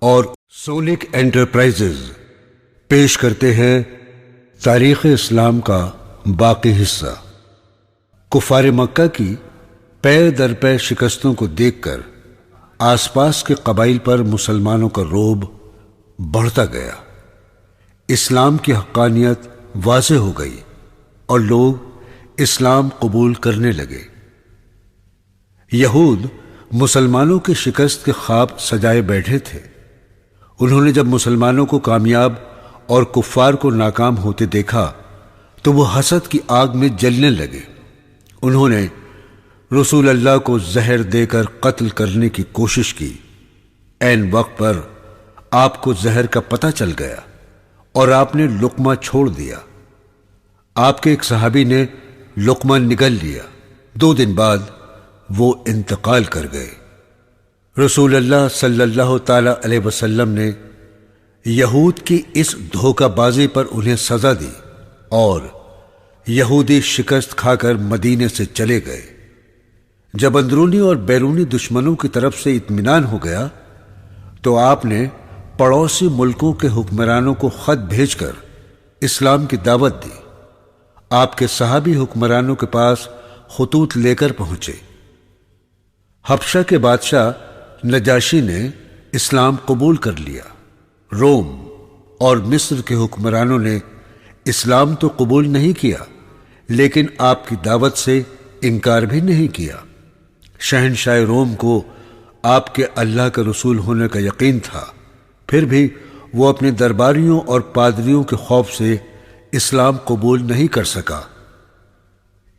اور sonic enterprises پیش کرتے ہیں تاریخ اسلام کا باقی حصہ۔ کفار مکہ کی پے در پے شکستوں کو دیکھ کر آس پاس کے قبائل پر مسلمانوں کا رعب بڑھتا گیا۔ اسلام کی حقانیت واضح ہو گئی اور لوگ اسلام قبول کرنے لگے۔ یہود مسلمانوں کی شکست کے خواب سجائے بیٹھے تھے۔ انہوں نے جب مسلمانوں کو کامیاب اور کفار کو ناکام ہوتے دیکھا تو وہ حسد کی آگ میں جلنے لگے۔ انہوں نے رسول اللہ کو زہر دے کر قتل کرنے کی کوشش کی۔ عین وقت پر آپ کو زہر کا پتہ چل گیا اور آپ نے لقمہ چھوڑ دیا۔ آپ کے ایک صحابی نے لقمہ نگل لیا۔ 2 دن بعد وہ انتقال کر گئے۔ رسول اللہ صلی اللہ تعالی علیہ وسلم نے یہود کی اس دھوکہ بازی پر انہیں سزا دی اور یہودی شکست کھا کر مدینے سے چلے گئے۔ جب اندرونی اور بیرونی دشمنوں کی طرف سے اطمینان ہو گیا تو آپ نے پڑوسی ملکوں کے حکمرانوں کو خط بھیج کر اسلام کی دعوت دی۔ آپ کے صحابی حکمرانوں کے پاس خطوط لے کر پہنچے۔ حبشہ کے بادشاہ نجاشی نے اسلام قبول کر لیا۔ روم اور مصر کے حکمرانوں نے اسلام تو قبول نہیں کیا لیکن آپ کی دعوت سے انکار بھی نہیں کیا۔ شہنشاہ روم کو آپ کے اللہ کا رسول ہونے کا یقین تھا، پھر بھی وہ اپنے درباریوں اور پادریوں کے خوف سے اسلام قبول نہیں کر سکا۔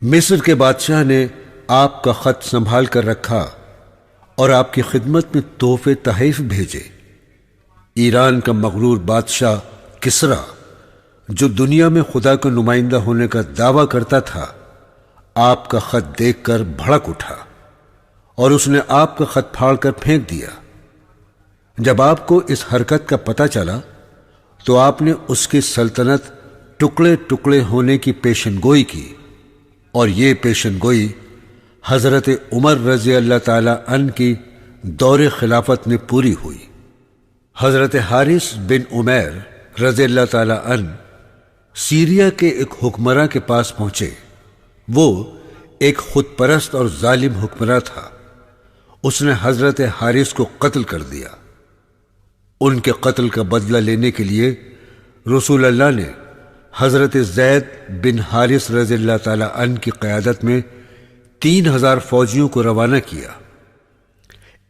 مصر کے بادشاہ نے آپ کا خط سنبھال کر رکھا اور آپ کی خدمت میں تحفے تحائف بھیجے۔ ایران کا مغرور بادشاہ کسرا، جو دنیا میں خدا کا نمائندہ ہونے کا دعویٰ کرتا تھا، آپ کا خط دیکھ کر بھڑک اٹھا اور اس نے آپ کا خط پھاڑ کر پھینک دیا۔ جب آپ کو اس حرکت کا پتہ چلا تو آپ نے اس کی سلطنت ٹکڑے ٹکڑے ہونے کی پیشن گوئی کی، اور یہ پیشن گوئی حضرت عمر رضی اللہ تعالی عنہ کی دور خلافت میں پوری ہوئی۔ حضرت حارث بن عمیر رضی اللہ تعالی عنہ سیریا کے ایک حکمراں کے پاس پہنچے۔ وہ ایک خود پرست اور ظالم حکمراں تھا۔ اس نے حضرت حارث کو قتل کر دیا۔ ان کے قتل کا بدلہ لینے کے لیے رسول اللہ نے حضرت زید بن حارث رضی اللہ تعالی عنہ کی قیادت میں 3000 فوجیوں کو روانہ کیا۔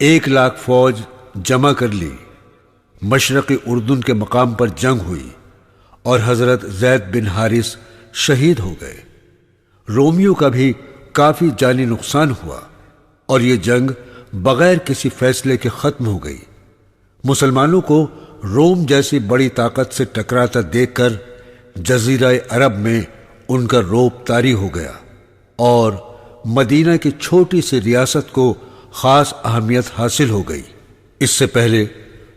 1,00,000 فوج جمع کر لی۔ مشرقی اردن کے مقام پر جنگ ہوئی اور حضرت زید بن حارث شہید ہو گئے۔ رومیوں کا بھی کافی جانی نقصان ہوا اور یہ جنگ بغیر کسی فیصلے کے ختم ہو گئی۔ مسلمانوں کو روم جیسی بڑی طاقت سے ٹکراتا دیکھ کر جزیرہ عرب میں ان کا رعب طاری ہو گیا اور مدینہ کی چھوٹی سی ریاست کو خاص اہمیت حاصل ہو گئی۔ اس سے پہلے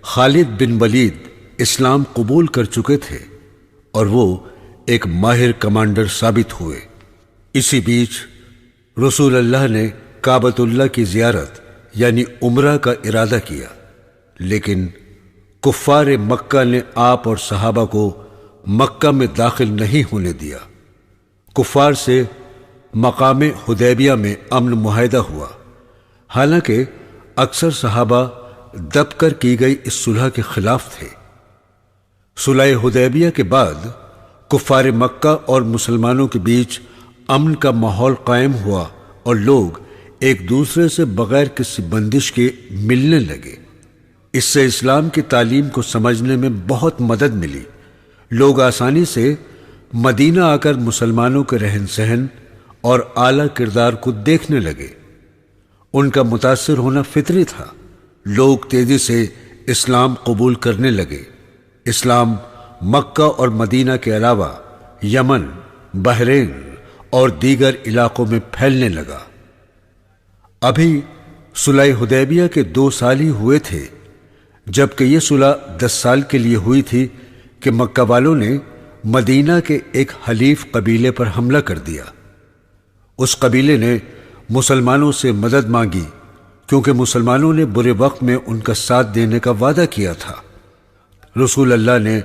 خالد بن ولید اسلام قبول کر چکے تھے اور وہ ایک ماہر کمانڈر ثابت ہوئے۔ اسی بیچ رسول اللہ نے کعبۃ اللہ کی زیارت یعنی عمرہ کا ارادہ کیا، لیکن کفار مکہ نے آپ اور صحابہ کو مکہ میں داخل نہیں ہونے دیا۔ کفار سے مقام حدیبیہ میں امن معاہدہ ہوا، حالانکہ اکثر صحابہ دب کر کی گئی اس صلح کے خلاف تھے۔ صلح حدیبیہ کے بعد کفار مکہ اور مسلمانوں کے بیچ امن کا ماحول قائم ہوا اور لوگ ایک دوسرے سے بغیر کسی بندش کے ملنے لگے۔ اس سے اسلام کی تعلیم کو سمجھنے میں بہت مدد ملی۔ لوگ آسانی سے مدینہ آ کر مسلمانوں کے رہن سہن اور اعلیٰ کردار کو دیکھنے لگے۔ ان کا متاثر ہونا فطری تھا۔ لوگ تیزی سے اسلام قبول کرنے لگے۔ اسلام مکہ اور مدینہ کے علاوہ یمن، بحرین اور دیگر علاقوں میں پھیلنے لگا۔ ابھی صلح حدیبیہ کے 2 سال ہی ہوئے تھے جبکہ یہ صلح 10 سال کے لیے ہوئی تھی کہ مکہ والوں نے مدینہ کے ایک حلیف قبیلے پر حملہ کر دیا۔ اس قبیلے نے مسلمانوں سے مدد مانگی کیونکہ مسلمانوں نے برے وقت میں ان کا ساتھ دینے کا وعدہ کیا تھا۔ رسول اللہ نے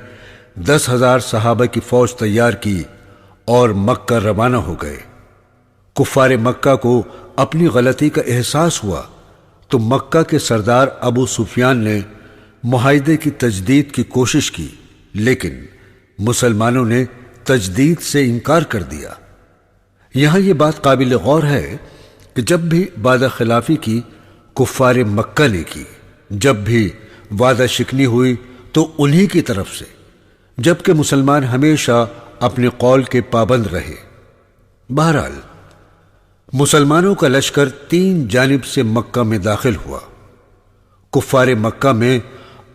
10,000 صحابہ کی فوج تیار کی اور مکہ روانہ ہو گئے۔ کفار مکہ کو اپنی غلطی کا احساس ہوا تو مکہ کے سردار ابو سفیان نے معاہدے کی تجدید کی کوشش کی، لیکن مسلمانوں نے تجدید سے انکار کر دیا۔ یہاں یہ بات قابل غور ہے کہ جب بھی وعدہ خلافی کی کفار مکہ نے کی، جب بھی وعدہ شکنی ہوئی تو انہی کی طرف سے، جبکہ مسلمان ہمیشہ اپنے قول کے پابند رہے۔ بہرحال مسلمانوں کا لشکر 3 جانب سے مکہ میں داخل ہوا۔ کفار مکہ میں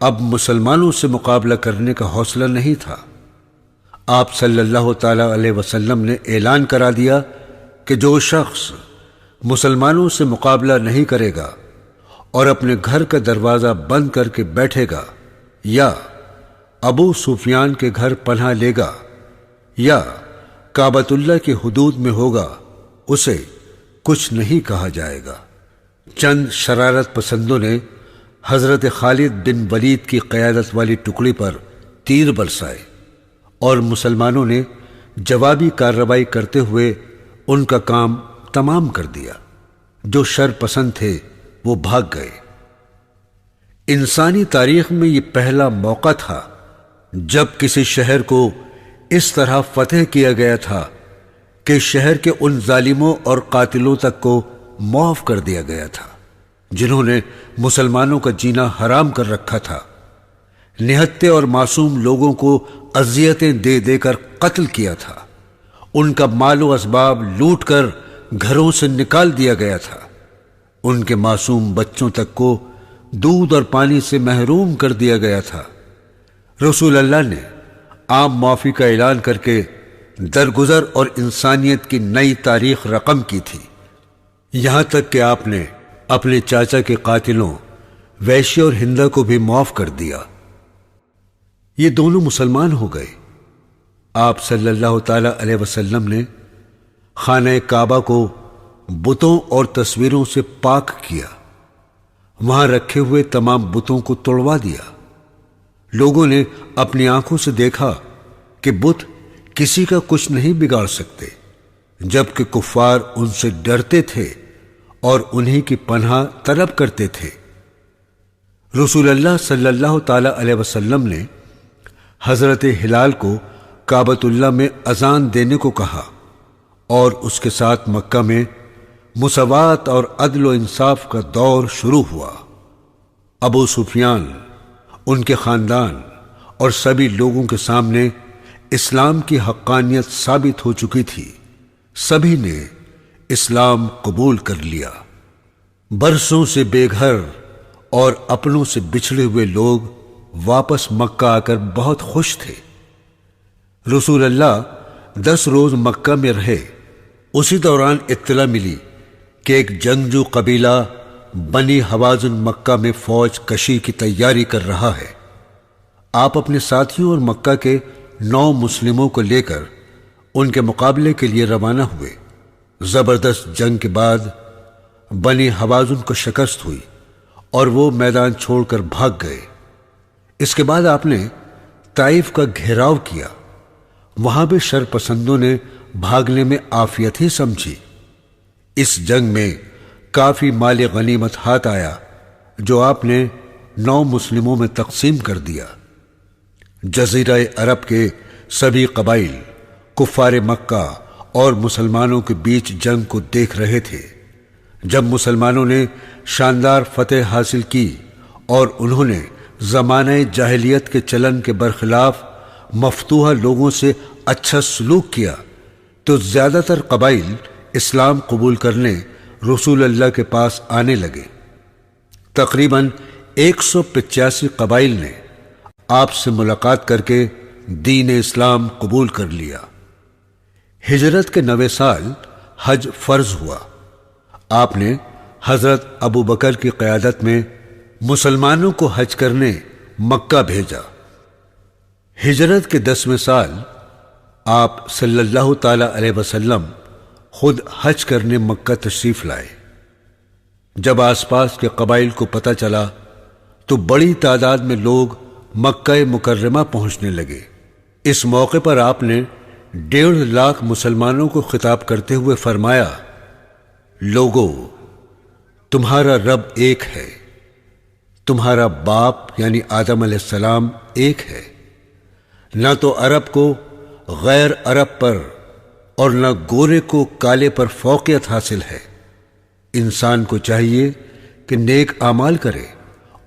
اب مسلمانوں سے مقابلہ کرنے کا حوصلہ نہیں تھا۔ آپ صلی اللہ تعالی علیہ وسلم نے اعلان کرا دیا کہ جو شخص مسلمانوں سے مقابلہ نہیں کرے گا اور اپنے گھر کا دروازہ بند کر کے بیٹھے گا، یا ابو سفیان کے گھر پناہ لے گا، یا کعبۃ اللہ کی حدود میں ہوگا، اسے کچھ نہیں کہا جائے گا۔ چند شرارت پسندوں نے حضرت خالد بن ولید کی قیادت والی ٹکڑی پر تیر برسائے اور مسلمانوں نے جوابی کارروائی کرتے ہوئے ان کا کام تمام کر دیا۔ جو شر پسند تھے وہ بھاگ گئے۔ انسانی تاریخ میں یہ پہلا موقع تھا جب کسی شہر کو اس طرح فتح کیا گیا تھا کہ شہر کے ان ظالموں اور قاتلوں تک کو معاف کر دیا گیا تھا جنہوں نے مسلمانوں کا جینا حرام کر رکھا تھا۔ نہتے اور معصوم لوگوں کو اذیتیں دے دے کر قتل کیا تھا۔ ان کا مال و اسباب لوٹ کر گھروں سے نکال دیا گیا تھا۔ ان کے معصوم بچوں تک کو دودھ اور پانی سے محروم کر دیا گیا تھا۔ رسول اللہ نے عام معافی کا اعلان کر کے درگزر اور انسانیت کی نئی تاریخ رقم کی تھی، یہاں تک کہ آپ نے اپنے چاچا کے قاتلوں ویشی اور ہندا کو بھی معاف کر دیا۔ یہ دونوں مسلمان ہو گئے۔ آپ صلی اللہ تعالی علیہ وسلم نے خانہ کعبہ کو بتوں اور تصویروں سے پاک کیا، وہاں رکھے ہوئے تمام بتوں کو توڑوا دیا۔ لوگوں نے اپنی آنکھوں سے دیکھا کہ بت کسی کا کچھ نہیں بگاڑ سکتے، جبکہ کفار ان سے ڈرتے تھے اور انہی کی پناہ طلب کرتے تھے۔ رسول اللہ صلی اللہ تعالی علیہ وسلم نے حضرت ہلال کو کعبۃ اللہ میں اذان دینے کو کہا اور اس کے ساتھ مکہ میں مساوات اور عدل و انصاف کا دور شروع ہوا۔ ابو سفیان، ان کے خاندان اور سبھی لوگوں کے سامنے اسلام کی حقانیت ثابت ہو چکی تھی۔ سبھی نے اسلام قبول کر لیا۔ برسوں سے بے گھر اور اپنوں سے بچھڑے ہوئے لوگ واپس مکہ آ کر بہت خوش تھے۔ رسول اللہ 10 روز مکہ میں رہے۔ اسی دوران اطلاع ملی کہ ایک جنگجو قبیلہ بنی حوازن مکہ میں فوج کشی کی تیاری کر رہا ہے۔ آپ اپنے ساتھیوں اور مکہ کے 9 مسلموں کو لے کر ان کے مقابلے کے لیے روانہ ہوئے۔ زبردست جنگ کے بعد بنی حوازن کو شکست ہوئی اور وہ میدان چھوڑ کر بھاگ گئے۔ اس کے بعد آپ نے طائف کا گھیراؤ کیا۔ وہاں بھی شر پسندوں نے بھاگنے میں عافیت ہی سمجھی۔ اس جنگ میں کافی مال غنیمت ہاتھ آیا جو آپ نے 9 مسلموں میں تقسیم کر دیا۔ جزیرہ عرب کے سبھی قبائل کفار مکہ اور مسلمانوں کے بیچ جنگ کو دیکھ رہے تھے۔ جب مسلمانوں نے شاندار فتح حاصل کی اور انہوں نے زمانہ جاہلیت کے چلن کے برخلاف مفتوحہ لوگوں سے اچھا سلوک کیا تو زیادہ تر قبائل اسلام قبول کرنے رسول اللہ کے پاس آنے لگے۔ تقریباً 185 قبائل نے آپ سے ملاقات کر کے دین اسلام قبول کر لیا۔ ہجرت کے 9ویں سال حج فرض ہوا۔ آپ نے حضرت ابو بکر کی قیادت میں مسلمانوں کو حج کرنے مکہ بھیجا۔ ہجرت کے 10ویں سال آپ صلی اللہ تعالی علیہ وسلم خود حج کرنے مکہ تشریف لائے۔ جب آس پاس کے قبائل کو پتہ چلا تو بڑی تعداد میں لوگ مکہ مکرمہ پہنچنے لگے۔ اس موقع پر آپ نے 1.5 لاکھ مسلمانوں کو خطاب کرتے ہوئے فرمایا، لوگو، تمہارا رب ایک ہے، تمہارا باپ یعنی آدم علیہ السلام ایک ہے، نہ تو عرب کو غیر عرب پر اور نہ گورے کو کالے پر فوقیت حاصل ہے۔ انسان کو چاہیے کہ نیک اعمال کرے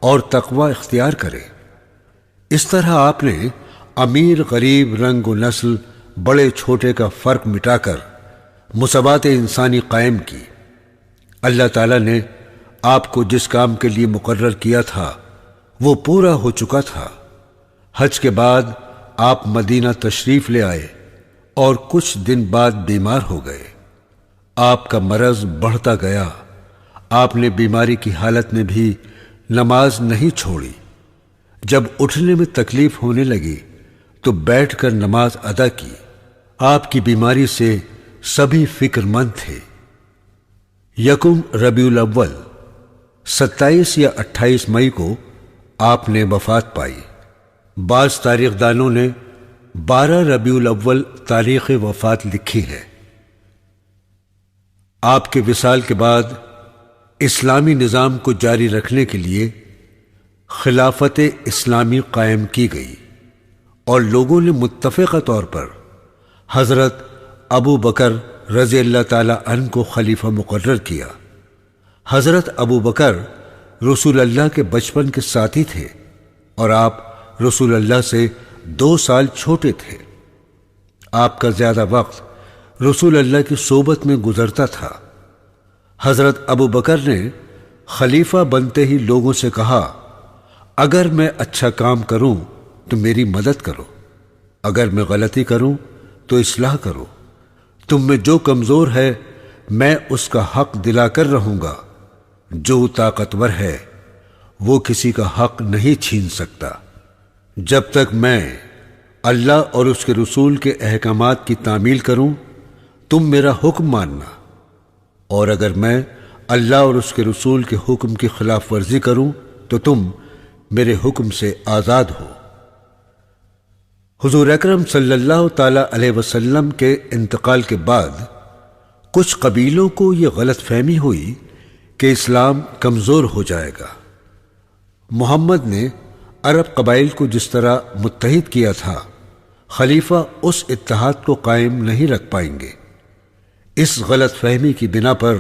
اور تقوی اختیار کرے۔ اس طرح آپ نے امیر غریب رنگ و نسل بڑے چھوٹے کا فرق مٹا کر مساوات انسانی قائم کی۔ اللہ تعالیٰ نے آپ کو جس کام کے لیے مقرر کیا تھا وہ پورا ہو چکا تھا۔ حج کے بعد آپ مدینہ تشریف لے آئے اور کچھ دن بعد بیمار ہو گئے۔ آپ کا مرض بڑھتا گیا۔ آپ نے بیماری کی حالت میں بھی نماز نہیں چھوڑی۔ جب اٹھنے میں تکلیف ہونے لگی تو بیٹھ کر نماز ادا کی۔ آپ کی بیماری سے سبھی فکر مند تھے۔ 1 ربیع الاول 27 یا 28 مئی کو آپ نے وفات پائی۔ بعض تاریخ دانوں نے 12 ربیع الاول تاریخ وفات لکھی ہے۔ آپ کے وصال کے بعد اسلامی نظام کو جاری رکھنے کے لیے خلافت اسلامی قائم کی گئی اور لوگوں نے متفقہ طور پر حضرت ابو بکر رضی اللہ تعالی عنہ کو خلیفہ مقرر کیا۔ حضرت ابو بکر رسول اللہ کے بچپن کے ساتھی تھے اور آپ رسول اللہ سے 2 سال چھوٹے تھے۔ آپ کا زیادہ وقت رسول اللہ کی صحبت میں گزرتا تھا۔ حضرت ابو بکر نے خلیفہ بنتے ہی لوگوں سے کہا، اگر میں اچھا کام کروں تو میری مدد کرو، اگر میں غلطی کروں تو اصلاح کرو۔ تم میں جو کمزور ہے میں اس کا حق دلا کر رہوں گا، جو طاقتور ہے وہ کسی کا حق نہیں چھین سکتا۔ جب تک میں اللہ اور اس کے رسول کے احکامات کی تعمیل کروں تم میرا حکم ماننا، اور اگر میں اللہ اور اس کے رسول کے حکم کی خلاف ورزی کروں تو تم میرے حکم سے آزاد ہو۔ حضور اکرم صلی اللہ تعالی علیہ وسلم کے انتقال کے بعد کچھ قبیلوں کو یہ غلط فہمی ہوئی کہ اسلام کمزور ہو جائے گا۔ محمد نے عرب قبائل کو جس طرح متحد کیا تھا، خلیفہ اس اتحاد کو قائم نہیں رکھ پائیں گے۔ اس غلط فہمی کی بنا پر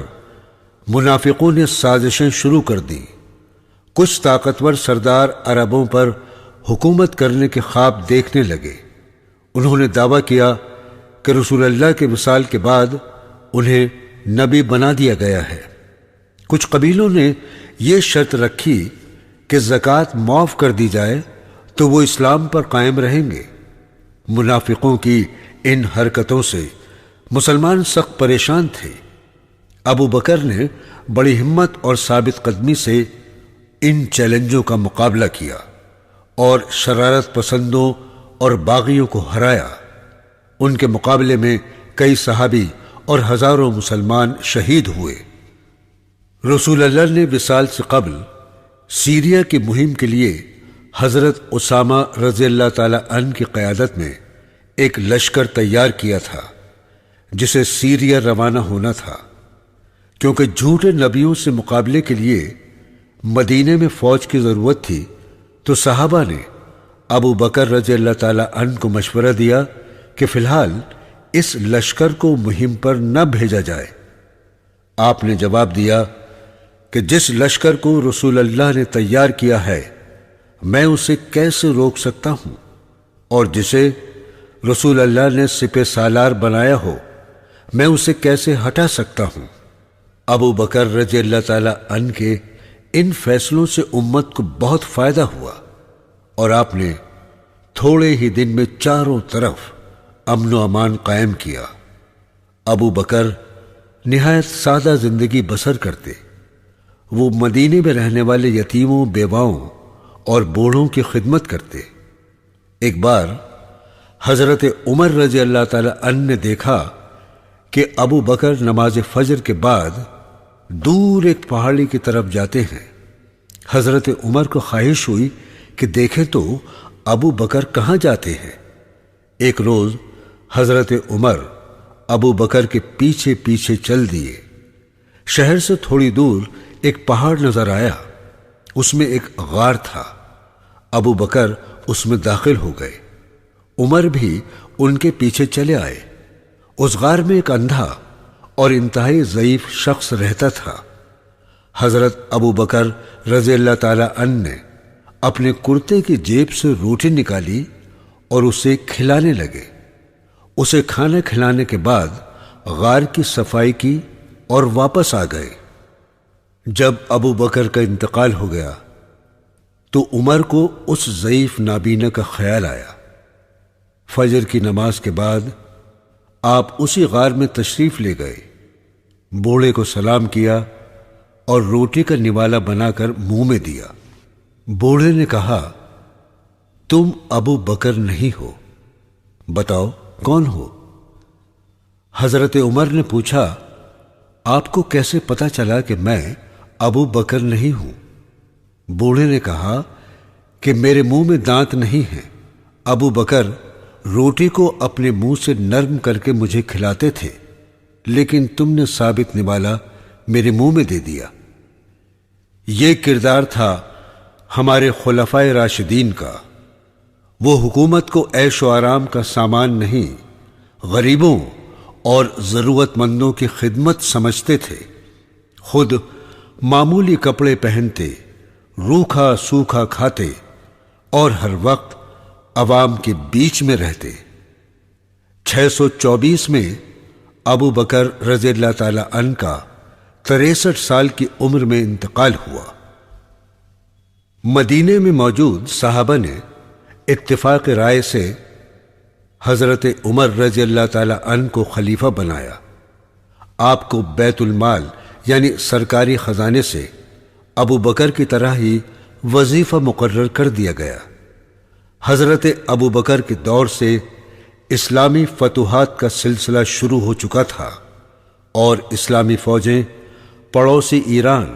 منافقوں نے سازشیں شروع کر دیں۔ کچھ طاقتور سردار عربوں پر حکومت کرنے کے خواب دیکھنے لگے۔ انہوں نے دعویٰ کیا کہ رسول اللہ کے وصال کے بعد انہیں نبی بنا دیا گیا ہے۔ کچھ قبیلوں نے یہ شرط رکھی کہ زکوٰۃ معاف کر دی جائے تو وہ اسلام پر قائم رہیں گے۔ منافقوں کی ان حرکتوں سے مسلمان سخت پریشان تھے۔ ابو بکر نے بڑی ہمت اور ثابت قدمی سے ان چیلنجوں کا مقابلہ کیا اور شرارت پسندوں اور باغیوں کو ہرایا۔ ان کے مقابلے میں کئی صحابی اور ہزاروں مسلمان شہید ہوئے۔ رسول اللہ نے وصال سے قبل سیریا کی مہم کے لیے حضرت اسامہ رضی اللہ تعالی عنہ کی قیادت میں ایک لشکر تیار کیا تھا جسے سیریا روانہ ہونا تھا۔ کیونکہ جھوٹے نبیوں سے مقابلے کے لیے مدینے میں فوج کی ضرورت تھی تو صحابہ نے ابو بکر رضی اللہ تعالی عنہ کو مشورہ دیا کہ فی الحال اس لشکر کو مہم پر نہ بھیجا جائے۔ آپ نے جواب دیا کہ جس لشکر کو رسول اللہ نے تیار کیا ہے میں اسے کیسے روک سکتا ہوں، اور جسے رسول اللہ نے سپہ سالار بنایا ہو میں اسے کیسے ہٹا سکتا ہوں۔ ابو بکر رضی اللہ تعالی عنہ کے ان فیصلوں سے امت کو بہت فائدہ ہوا اور آپ نے تھوڑے ہی دن میں چاروں طرف امن و امان قائم کیا۔ ابو بکر نہایت سادہ زندگی بسر کرتے۔ وہ مدینے میں رہنے والے یتیموں، بیواؤں اور بوڑھوں کی خدمت کرتے۔ ایک بار حضرت عمر رضی اللہ تعالی عنہ نے دیکھا کہ ابو بکر نماز فجر کے بعد دور ایک پہاڑی کی طرف جاتے ہیں۔ حضرت عمر کو خواہش ہوئی کہ دیکھیں تو ابو بکر کہاں جاتے ہیں۔ ایک روز حضرت عمر ابو بکر کے پیچھے پیچھے چل دیے۔ شہر سے تھوڑی دور ایک پہاڑ نظر آیا، اس میں ایک غار تھا۔ ابو بکر اس میں داخل ہو گئے، عمر بھی ان کے پیچھے چلے آئے۔ اس غار میں ایک اندھا اور انتہائی ضعیف شخص رہتا تھا۔ حضرت ابو بکر رضی اللہ تعالی عنہ نے اپنے کرتے کی جیب سے روٹی نکالی اور اسے کھلانے لگے۔ اسے کھانا کھلانے کے بعد غار کی صفائی کی اور واپس آ گئے۔ جب ابو بکر کا انتقال ہو گیا تو عمر کو اس ضعیف نابینا کا خیال آیا۔ فجر کی نماز کے بعد آپ اسی غار میں تشریف لے گئے، بوڑھے کو سلام کیا اور روٹی کا نوالا بنا کر منہ میں دیا۔ بوڑھے نے کہا، تم ابو بکر نہیں ہو، بتاؤ کون ہو؟ حضرت عمر نے پوچھا، آپ کو کیسے پتا چلا کہ میں ابو بکر نہیں ہوں؟ بوڑھے نے کہا کہ میرے منہ میں دانت نہیں ہیں۔ ابو بکر روٹی کو اپنے منہ سے نرم کر کے مجھے کھلاتے تھے، لیکن تم نے ثابت نوالا میرے منہ میں دے دیا۔ یہ کردار تھا ہمارے خلفائے راشدین کا۔ وہ حکومت کو عیش و آرام کا سامان نہیں، غریبوں اور ضرورت مندوں کی خدمت سمجھتے تھے۔ خود معمولی کپڑے پہنتے، روکھا سوکھا کھاتے اور ہر وقت عوام کے بیچ میں رہتے۔ 624 میں ابو بکر رضی اللہ تعالی عنہ کا 63 سال کی عمر میں انتقال ہوا۔ مدینے میں موجود صحابہ نے اتفاق رائے سے حضرت عمر رضی اللہ تعالی عنہ کو خلیفہ بنایا۔ آپ کو بیت المال یعنی سرکاری خزانے سے ابو بکر کی طرح ہی وظیفہ مقرر کر دیا گیا۔ حضرت ابو بکر کے دور سے اسلامی فتوحات کا سلسلہ شروع ہو چکا تھا اور اسلامی فوجیں پڑوسی ایران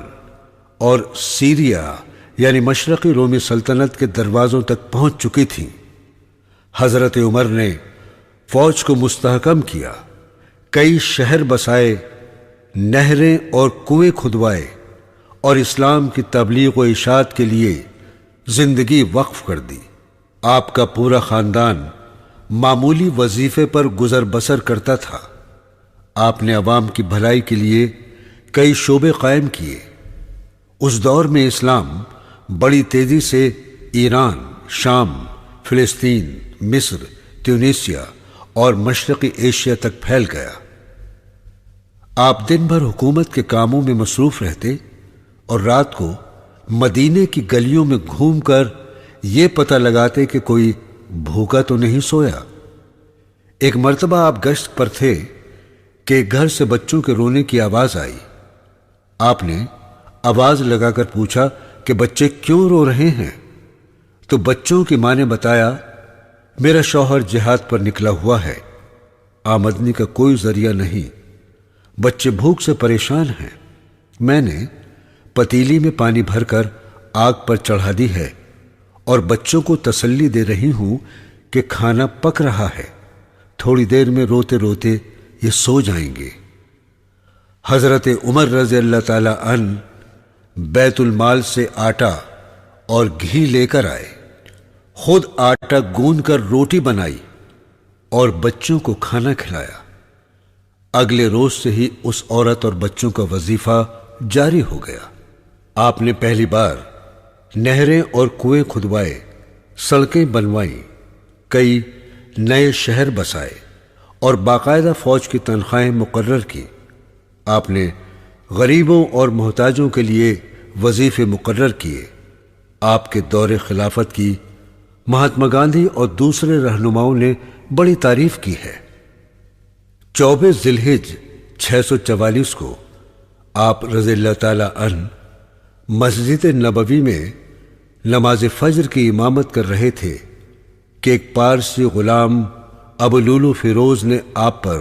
اور سیریا یعنی مشرقی رومی سلطنت کے دروازوں تک پہنچ چکی تھیں۔ حضرت عمر نے فوج کو مستحکم کیا، کئی شہر بسائے، نہریں اور کنویں کھدوائے اور اسلام کی تبلیغ و اشاعت کے لیے زندگی وقف کر دی۔ آپ کا پورا خاندان معمولی وظیفے پر گزر بسر کرتا تھا۔ آپ نے عوام کی بھلائی کے لیے کئی شعبے قائم کیے۔ اس دور میں اسلام بڑی تیزی سے ایران، شام، فلسطین، مصر، تیونیسیا اور مشرقی ایشیا تک پھیل گیا۔ آپ دن بھر حکومت کے کاموں میں مصروف رہتے اور رات کو مدینے کی گلیوں میں گھوم کر یہ پتہ لگاتے کہ کوئی بھوکا تو نہیں سویا۔ ایک مرتبہ آپ گشت پر تھے کہ گھر سے بچوں کے رونے کی آواز آئی۔ آپ نے آواز لگا کر پوچھا کہ بچے کیوں رو رہے ہیں؟ تو بچوں کی ماں نے بتایا، میرا شوہر جہاد پر نکلا ہوا ہے، آمدنی کا کوئی ذریعہ نہیں، بچے بھوک سے پریشان ہیں۔ میں نے پتیلی میں پانی بھر کر آگ پر چڑھا دی ہے اور بچوں کو تسلی دے رہی ہوں کہ کھانا پک رہا ہے، تھوڑی دیر میں روتے روتے یہ سو جائیں گے۔ حضرت عمر رضی اللہ تعالی عنہ بیت المال سے آٹا اور گھی لے کر آئے، خود آٹا گوندھ کر روٹی بنائی اور بچوں کو کھانا کھلایا۔ اگلے روز سے ہی اس عورت اور بچوں کا وظیفہ جاری ہو گیا۔ آپ نے پہلی بار نہریں اور کنویں کھدوائے، سڑکیں بنوائیں، کئی نئے شہر بسائے اور باقاعدہ فوج کی تنخواہیں مقرر کی۔ آپ نے غریبوں اور محتاجوں کے لیے وظیفے مقرر کیے۔ آپ کے دور خلافت کی مہاتما گاندھی اور دوسرے رہنماؤں نے بڑی تعریف کی ہے۔ 24 ذی الحجہ 644 کو آپ رضی اللہ تعالی عنہ مسجد نبوی میں نماز فجر کی امامت کر رہے تھے کہ ایک پارسی غلام ابو لولو فیروز نے آپ پر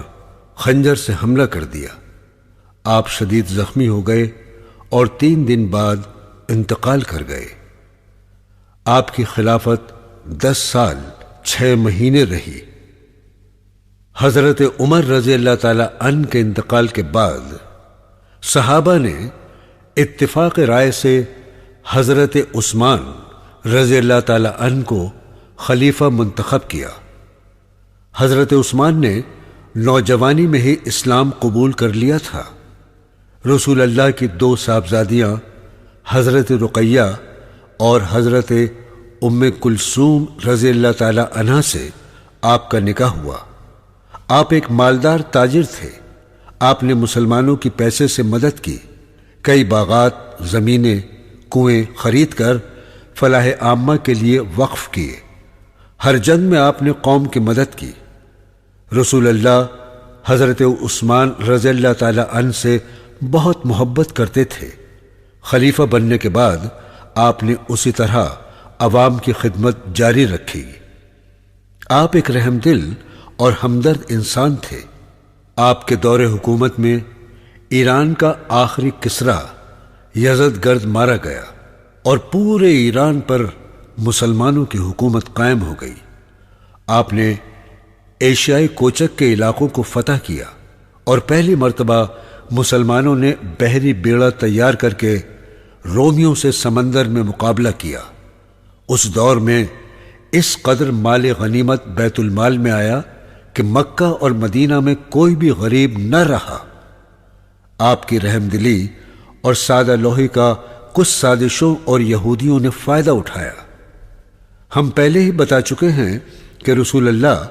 خنجر سے حملہ کر دیا۔ آپ شدید زخمی ہو گئے اور 3 دن بعد انتقال کر گئے۔ آپ کی خلافت 10 سال 6 مہینے رہی۔ حضرت عمر رضی اللہ تعالی عنہ کے انتقال کے بعد صحابہ نے اتفاق رائے سے حضرت عثمان رضی اللہ تعالی عنہ کو خلیفہ منتخب کیا۔ حضرت عثمان نے نوجوانی میں ہی اسلام قبول کر لیا تھا۔ رسول اللہ کی 2 صاحبزادیاں حضرت رقیہ اور حضرت ام کلثوم رضی اللہ تعالی عنہا سے آپ کا نکاح ہوا۔ آپ ایک مالدار تاجر تھے۔ آپ نے مسلمانوں کی پیسے سے مدد کی، کئی باغات، زمینیں، کنویں خرید کر فلاح عامہ کے لیے وقف کیے۔ ہر جنگ میں آپ نے قوم کی مدد کی۔ رسول اللہ حضرت عثمان رضی اللہ تعالی عنہ سے بہت محبت کرتے تھے۔ خلیفہ بننے کے بعد آپ نے اسی طرح عوام کی خدمت جاری رکھی۔ آپ ایک رحم دل اور ہمدرد انسان تھے۔ آپ کے دور حکومت میں ایران کا آخری کسریٰ یزدگرد مارا گیا اور پورے ایران پر مسلمانوں کی حکومت قائم ہو گئی۔ آپ نے ایشیائی کوچک کے علاقوں کو فتح کیا اور پہلی مرتبہ مسلمانوں نے بحری بیڑا تیار کر کے رومیوں سے سمندر میں مقابلہ کیا۔ اس دور میں اس قدر مال غنیمت بیت المال میں آیا کہ مکہ اور مدینہ میں کوئی بھی غریب نہ رہا۔ آپ کی رحم دلی اور سادہ لوحی کا کچھ سازشوں اور یہودیوں نے فائدہ اٹھایا۔ ہم پہلے ہی بتا چکے ہیں کہ رسول اللہ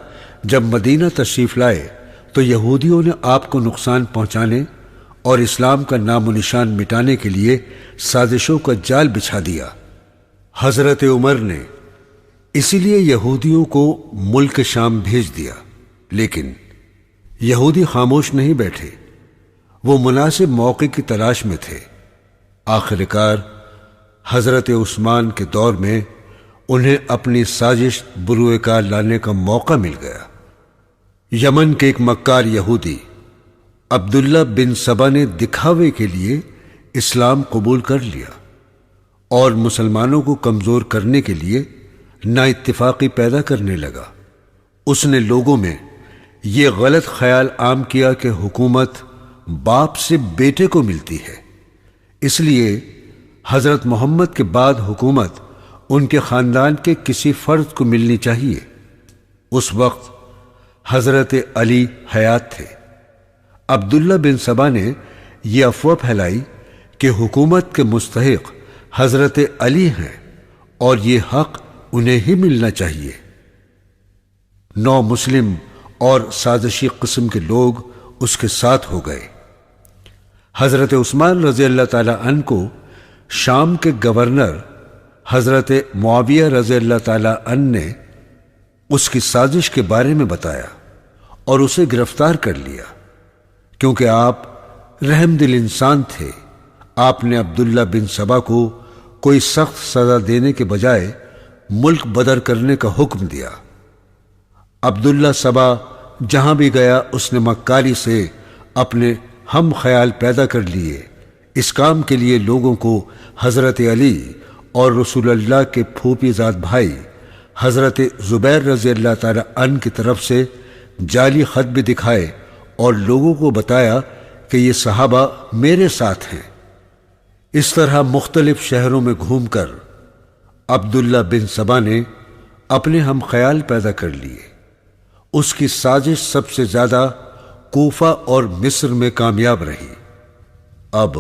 جب مدینہ تشریف لائے تو یہودیوں نے آپ کو نقصان پہنچانے اور اسلام کا نام و نشان مٹانے کے لیے سازشوں کا جال بچھا دیا۔ حضرت عمر نے اسی لیے یہودیوں کو ملک شام بھیج دیا، لیکن یہودی خاموش نہیں بیٹھے۔ وہ مناسب موقع کی تلاش میں تھے۔ آخر کار حضرت عثمان کے دور میں انہیں اپنی سازش بروئے کار لانے کا موقع مل گیا۔ یمن کے ایک مکار یہودی عبداللہ بن سبا نے دکھاوے کے لیے اسلام قبول کر لیا اور مسلمانوں کو کمزور کرنے کے لیے نا اتفاقی پیدا کرنے لگا۔ اس نے لوگوں میں یہ غلط خیال عام کیا کہ حکومت باپ سے بیٹے کو ملتی ہے، اس لیے حضرت محمد کے بعد حکومت ان کے خاندان کے کسی فرد کو ملنی چاہیے۔ اس وقت حضرت علی حیات تھے۔ عبداللہ بن سبا نے یہ افواہ پھیلائی کہ حکومت کے مستحق حضرت علی ہیں اور یہ حق انہیں ہی ملنا چاہیے۔ 9 مسلم اور سازشی قسم کے لوگ اس کے ساتھ ہو گئے۔ حضرت عثمان رضی اللہ تعالی عنہ کو شام کے گورنر حضرت معاویہ رضی اللہ تعالی عنہ نے اس کی سازش کے بارے میں بتایا اور اسے گرفتار کر لیا۔ کیونکہ آپ رحم دل انسان تھے، آپ نے عبداللہ بن سبا کو کوئی سخت سزا دینے کے بجائے ملک بدر کرنے کا حکم دیا۔ عبداللہ سبا جہاں بھی گیا اس نے مکاری سے اپنے ہم خیال پیدا کر لیے۔ اس کام کے لیے لوگوں کو حضرت علی اور رسول اللہ کے پھوپھی زاد بھائی حضرت زبیر رضی اللہ تعالی عنہ کی طرف سے جعلی خط بھی دکھائے اور لوگوں کو بتایا کہ یہ صحابہ میرے ساتھ ہیں۔ اس طرح مختلف شہروں میں گھوم کر عبداللہ بن سبا نے اپنے ہم خیال پیدا کر لیے۔ اس کی سازش سب سے زیادہ کوفہ اور مصر میں کامیاب رہی۔ اب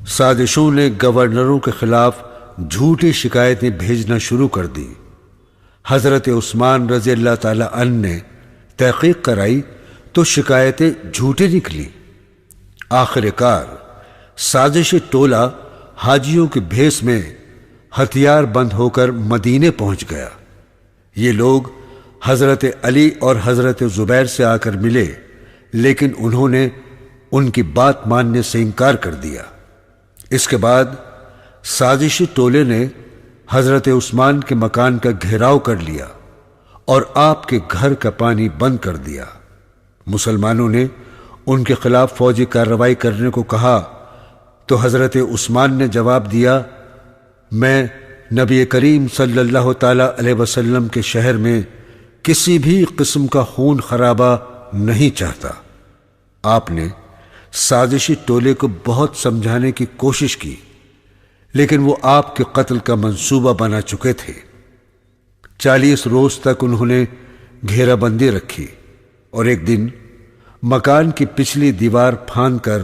سازشوں نے گورنروں کے خلاف جھوٹی شکایتیں بھیجنا شروع کر دی۔ حضرت عثمان رضی اللہ تعالی عنہ نے تحقیق کرائی تو شکایتیں جھوٹی نکلی۔ آخر کار سازشی ٹولہ حاجیوں کے بھیس میں ہتھیار بند ہو کر مدینے پہنچ گیا۔ یہ لوگ حضرت علی اور حضرت زبیر سے آ کر ملے، لیکن انہوں نے ان کی بات ماننے سے انکار کر دیا۔ اس کے بعد سازشی ٹولے نے حضرت عثمان کے مکان کا گھیراؤ کر لیا اور آپ کے گھر کا پانی بند کر دیا۔ مسلمانوں نے ان کے خلاف فوجی کارروائی کرنے کو کہا تو حضرت عثمان نے جواب دیا، میں نبی کریم صلی اللہ تعالی علیہ وسلم کے شہر میں کسی بھی قسم کا خون خرابہ نہیں چاہتا۔ آپ نے سازشی ٹولے کو بہت سمجھانے کی کوشش کی، لیکن وہ آپ کے قتل کا منصوبہ بنا چکے تھے۔ 40 روز تک انہوں نے گھیرا بندی رکھی اور ایک دن مکان کی پچھلی دیوار پھاند کر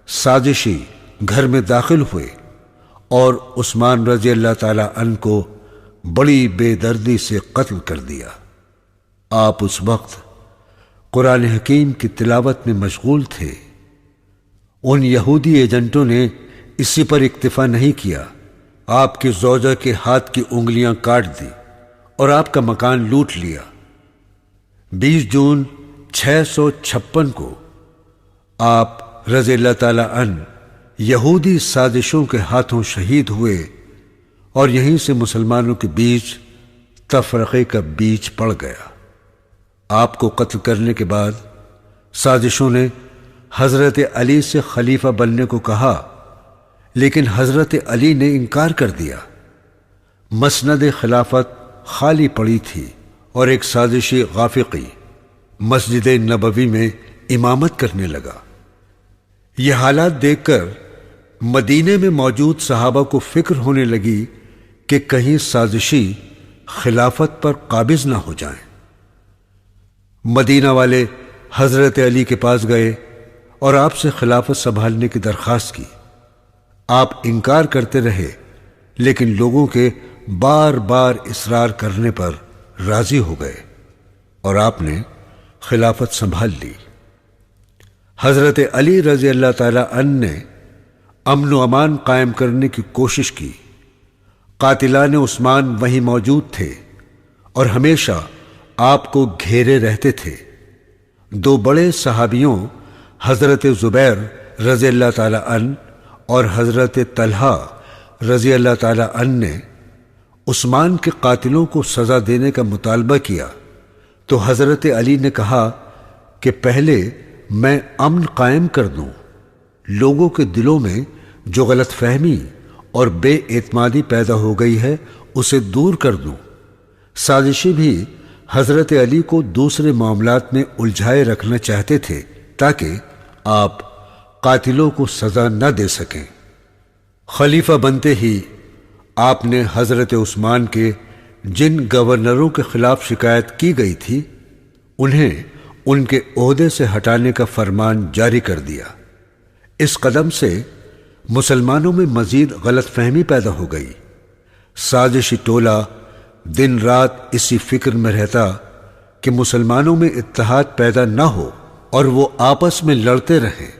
سازشی گھر میں داخل ہوئے اور عثمان رضی اللہ تعالی عنہ کو بڑی بے دردی سے قتل کر دیا۔ آپ اس وقت قرآن حکیم کی تلاوت میں مشغول تھے۔ ان یہودی ایجنٹوں نے اسی پر اکتفا نہیں کیا، آپ کی زوجہ کے ہاتھ کی انگلیاں کاٹ دی اور آپ کا مکان لوٹ لیا۔ 20 جون 656 کو آپ رضی اللہ تعالی عنہ یہودی سازشوں کے ہاتھوں شہید ہوئے اور یہیں سے مسلمانوں کے بیچ تفرقے کا بیج پڑ گیا۔ آپ کو قتل کرنے کے بعد سازشوں نے حضرت علی سے خلیفہ بننے کو کہا، لیکن حضرت علی نے انکار کر دیا۔ مسند خلافت خالی پڑی تھی اور ایک سازشی غافقی مسجد نبوی میں امامت کرنے لگا۔ یہ حالات دیکھ کر مدینے میں موجود صحابہ کو فکر ہونے لگی کہ کہیں سازشی خلافت پر قابض نہ ہو جائیں۔ مدینہ والے حضرت علی کے پاس گئے اور آپ سے خلافت سنبھالنے کی درخواست کی۔ آپ انکار کرتے رہے، لیکن لوگوں کے بار بار اصرار کرنے پر راضی ہو گئے اور آپ نے خلافت سنبھال لی۔ حضرت علی رضی اللہ تعالی عنہ نے امن و امان قائم کرنے کی کوشش کی۔ قاتلان عثمان وہیں موجود تھے اور ہمیشہ آپ کو گھیرے رہتے تھے۔ 2 بڑے صحابیوں حضرت زبیر رضی اللہ تعالی عنہ اور حضرت طلحہ رضی اللہ تعالی عنہ نے عثمان کے قاتلوں کو سزا دینے کا مطالبہ کیا تو حضرت علی نے کہا کہ پہلے میں امن قائم کر دوں، لوگوں کے دلوں میں جو غلط فہمی اور بے اعتمادی پیدا ہو گئی ہے اسے دور کر دوں۔ سازشی بھی حضرت علی کو دوسرے معاملات میں الجھائے رکھنا چاہتے تھے تاکہ آپ قاتلوں کو سزا نہ دے سکیں۔ خلیفہ بنتے ہی آپ نے حضرت عثمان کے جن گورنروں کے خلاف شکایت کی گئی تھی انہیں ان کے عہدے سے ہٹانے کا فرمان جاری کر دیا۔ اس قدم سے مسلمانوں میں مزید غلط فہمی پیدا ہو گئی۔ سازشی ٹولہ دن رات اسی فکر میں رہتا کہ مسلمانوں میں اتحاد پیدا نہ ہو اور وہ آپس میں لڑتے رہیں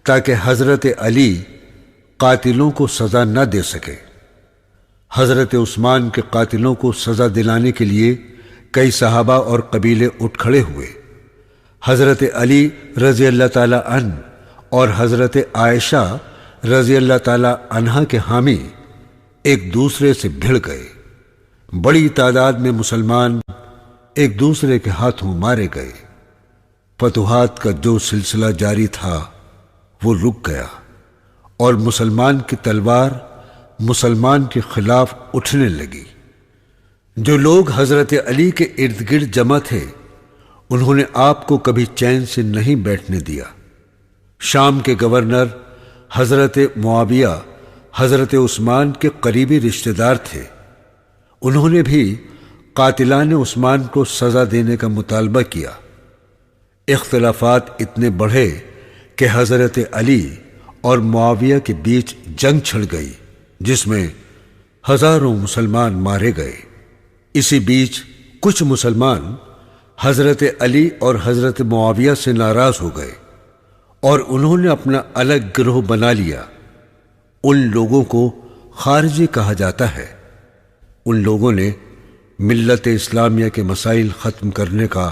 تاکہ حضرت علی قاتلوں کو سزا نہ دے سکے۔ حضرت عثمان کے قاتلوں کو سزا دلانے کے لیے کئی صحابہ اور قبیلے اٹھ کھڑے ہوئے۔ حضرت علی رضی اللہ تعالی عنہ اور حضرت عائشہ رضی اللہ تعالی عنہا کے حامی ایک دوسرے سے بھڑ گئے۔ بڑی تعداد میں مسلمان ایک دوسرے کے ہاتھوں مارے گئے۔ فتوحات کا جو سلسلہ جاری تھا وہ رک گیا اور مسلمان کی تلوار مسلمان کے خلاف اٹھنے لگی۔ جو لوگ حضرت علی کے ارد گرد جمع تھے انہوں نے آپ کو کبھی چین سے نہیں بیٹھنے دیا۔ شام کے گورنر حضرت معاویہ حضرت عثمان کے قریبی رشتہ دار تھے۔ انہوں نے بھی قاتلان عثمان کو سزا دینے کا مطالبہ کیا۔ اختلافات اتنے بڑھے کہ حضرت علی اور معاویہ کے بیچ جنگ چھڑ گئی جس میں ہزاروں مسلمان مارے گئے۔ اسی بیچ کچھ مسلمان حضرت علی اور حضرت معاویہ سے ناراض ہو گئے اور انہوں نے اپنا الگ گروہ بنا لیا۔ ان لوگوں کو خارجی کہا جاتا ہے۔ ان لوگوں نے ملت اسلامیہ کے مسائل ختم کرنے کا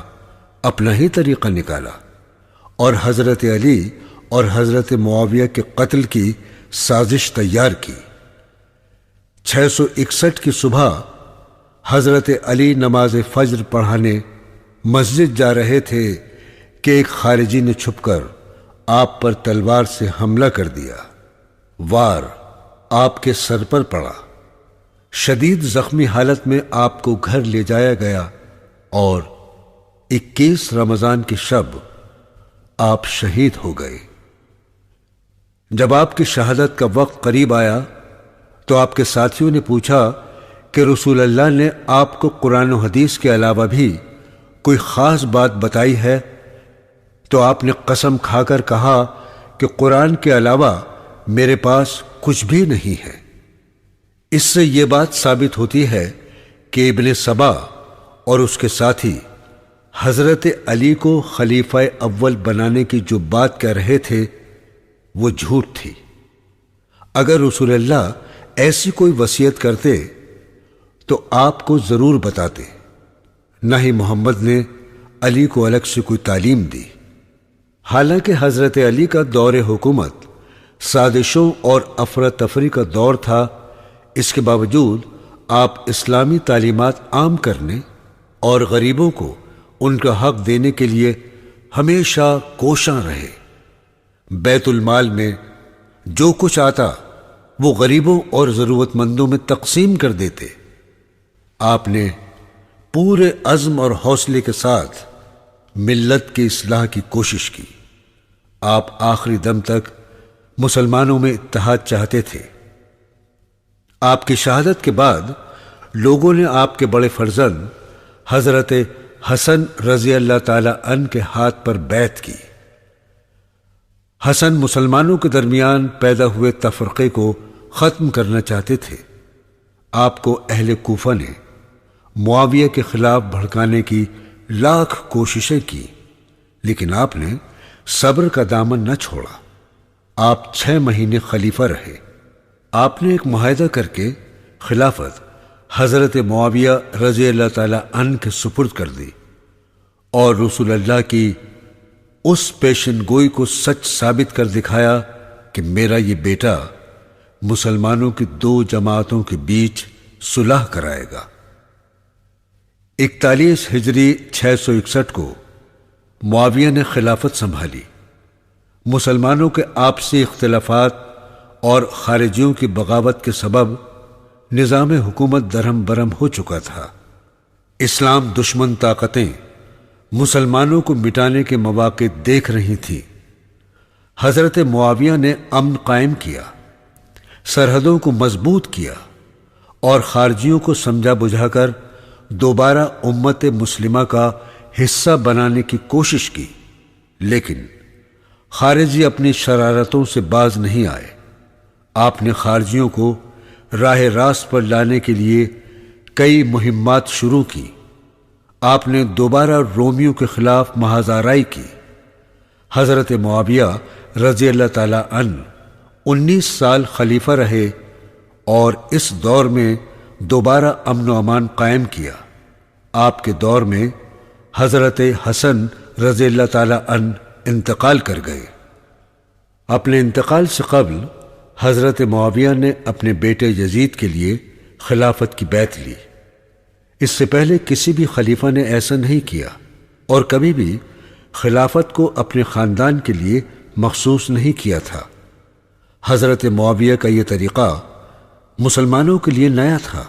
اپنا ہی طریقہ نکالا اور حضرت علی اور حضرت معاویہ کے قتل کی سازش تیار کی۔ 661 کی صبح حضرت علی نماز فجر پڑھانے مسجد جا رہے تھے کہ ایک خارجی نے چھپ کر آپ پر تلوار سے حملہ کر دیا۔ وار آپ کے سر پر پڑا۔ شدید زخمی حالت میں آپ کو گھر لے جایا گیا اور 21 رمضان کی شب آپ شہید ہو گئے۔ جب آپ کی شہادت کا وقت قریب آیا تو آپ کے ساتھیوں نے پوچھا کہ رسول اللہ نے آپ کو قرآن و حدیث کے علاوہ بھی کوئی خاص بات بتائی ہے؟ تو آپ نے قسم کھا کر کہا کہ قرآن کے علاوہ میرے پاس کچھ بھی نہیں ہے۔ اس سے یہ بات ثابت ہوتی ہے کہ ابن سبا اور اس کے ساتھی حضرت علی کو خلیفہ اول بنانے کی جو بات کہہ رہے تھے وہ جھوٹ تھی۔ اگر رسول اللہ ایسی کوئی وصیت کرتے تو آپ کو ضرور بتاتے، نہ ہی محمد نے علی کو الگ سے کوئی تعلیم دی۔ حالانکہ حضرت علی کا دور حکومت سازشوں اور افراتفری کا دور تھا، اس کے باوجود آپ اسلامی تعلیمات عام کرنے اور غریبوں کو ان کا حق دینے کے لیے ہمیشہ کوشاں رہے۔ بیت المال میں جو کچھ آتا وہ غریبوں اور ضرورت مندوں میں تقسیم کر دیتے۔ آپ نے پورے عزم اور حوصلے کے ساتھ ملت کی اصلاح کی کوشش کی۔ آپ آخری دم تک مسلمانوں میں اتحاد چاہتے تھے۔ آپ کی شہادت کے بعد لوگوں نے آپ کے بڑے فرزند حضرت حسن رضی اللہ تعالی عنہ کے ہاتھ پر بیعت کی۔ حسن مسلمانوں کے درمیان پیدا ہوئے تفرقے کو ختم کرنا چاہتے تھے۔ آپ کو اہل کوفہ نے معاویہ کے خلاف بھڑکانے کی لاکھ کوششیں کی، لیکن آپ نے صبر کا دامن نہ چھوڑا۔ آپ 6 مہینے خلیفہ رہے۔ آپ نے ایک معاہدہ کر کے خلافت حضرت معاویہ رضی اللہ تعالی عنہ کے سپرد کر دی اور رسول اللہ کی اس پیشن گوئی کو سچ ثابت کر دکھایا کہ میرا یہ بیٹا مسلمانوں کی 2 جماعتوں کے بیچ صلح کرائے گا۔ 41 ہجری 661 کو معاویہ نے خلافت سنبھالی۔ مسلمانوں کے آپسی اختلافات اور خارجیوں کی بغاوت کے سبب نظام حکومت درہم برہم ہو چکا تھا۔ اسلام دشمن طاقتیں مسلمانوں کو مٹانے کے مواقع دیکھ رہی تھیں۔ حضرت معاویہ نے امن قائم کیا، سرحدوں کو مضبوط کیا اور خارجیوں کو سمجھا بجھا کر دوبارہ امت مسلمہ کا حصہ بنانے کی کوشش کی، لیکن خارجی اپنی شرارتوں سے باز نہیں آئے۔ آپ نے خارجیوں کو راہ راست پر لانے کے لیے کئی مہمات شروع کی۔ آپ نے دوبارہ رومیوں کے خلاف محاذ آرائی کی۔ حضرت معاویہ رضی اللہ تعالی عنہ 19 سال خلیفہ رہے اور اس دور میں دوبارہ امن و امان قائم کیا۔ آپ کے دور میں حضرت حسن رضی اللہ تعالی عنہ انتقال کر گئے۔ اپنے انتقال سے قبل حضرت معاویہ نے اپنے بیٹے یزید کے لیے خلافت کی بیعت لی۔ اس سے پہلے کسی بھی خلیفہ نے ایسا نہیں کیا اور کبھی بھی خلافت کو اپنے خاندان کے لیے مخصوص نہیں کیا تھا۔ حضرت معاویہ کا یہ طریقہ مسلمانوں کے لیے نیا تھا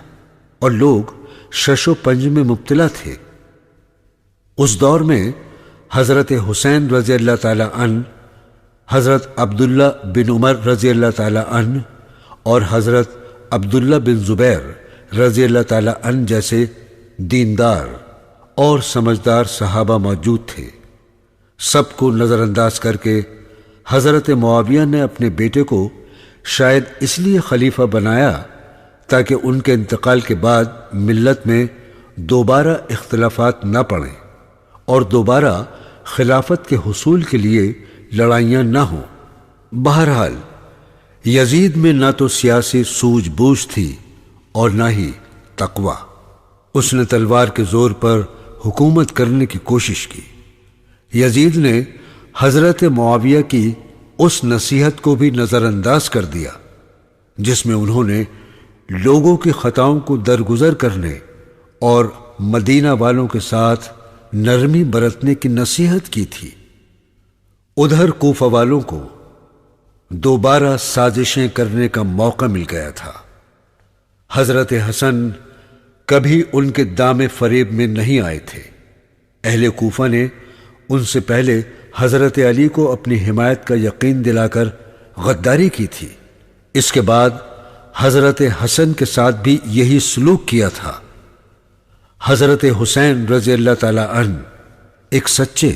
اور لوگ شش و پنج میں مبتلا تھے۔ اس دور میں حضرت حسین رضی اللہ تعالی عنہ، حضرت عبداللہ بن عمر رضی اللہ تعالی عنہ اور حضرت عبداللہ بن زبیر رضی اللہ تعالی عنہ جیسے دیندار اور سمجھدار صحابہ موجود تھے۔ سب کو نظر انداز کر کے حضرت معاویہ نے اپنے بیٹے کو شاید اس لیے خلیفہ بنایا تاکہ ان کے انتقال کے بعد ملت میں دوبارہ اختلافات نہ پڑیں اور دوبارہ خلافت کے حصول کے لیے لڑائیاں نہ ہوں۔ بہرحال یزید میں نہ تو سیاسی سوجھ بوجھ تھی اور نہ ہی تقوی۔ اس نے تلوار کے زور پر حکومت کرنے کی کوشش کی۔ یزید نے حضرت معاویہ کی اس نصیحت کو بھی نظر انداز کر دیا جس میں انہوں نے لوگوں کی خطاؤں کو درگزر کرنے اور مدینہ والوں کے ساتھ نرمی برتنے کی نصیحت کی تھی۔ ادھر کوفہ والوں کو دوبارہ سازشیں کرنے کا موقع مل گیا تھا۔ حضرت حسن کبھی ان کے دام فریب میں نہیں آئے تھے۔ اہل کوفہ نے ان سے پہلے حضرت علی کو اپنی حمایت کا یقین دلا کر غداری کی تھی۔ اس کے بعد حضرت حسن کے ساتھ بھی یہی سلوک کیا تھا۔ حضرت حسین رضی اللہ تعالی عنہ ایک سچے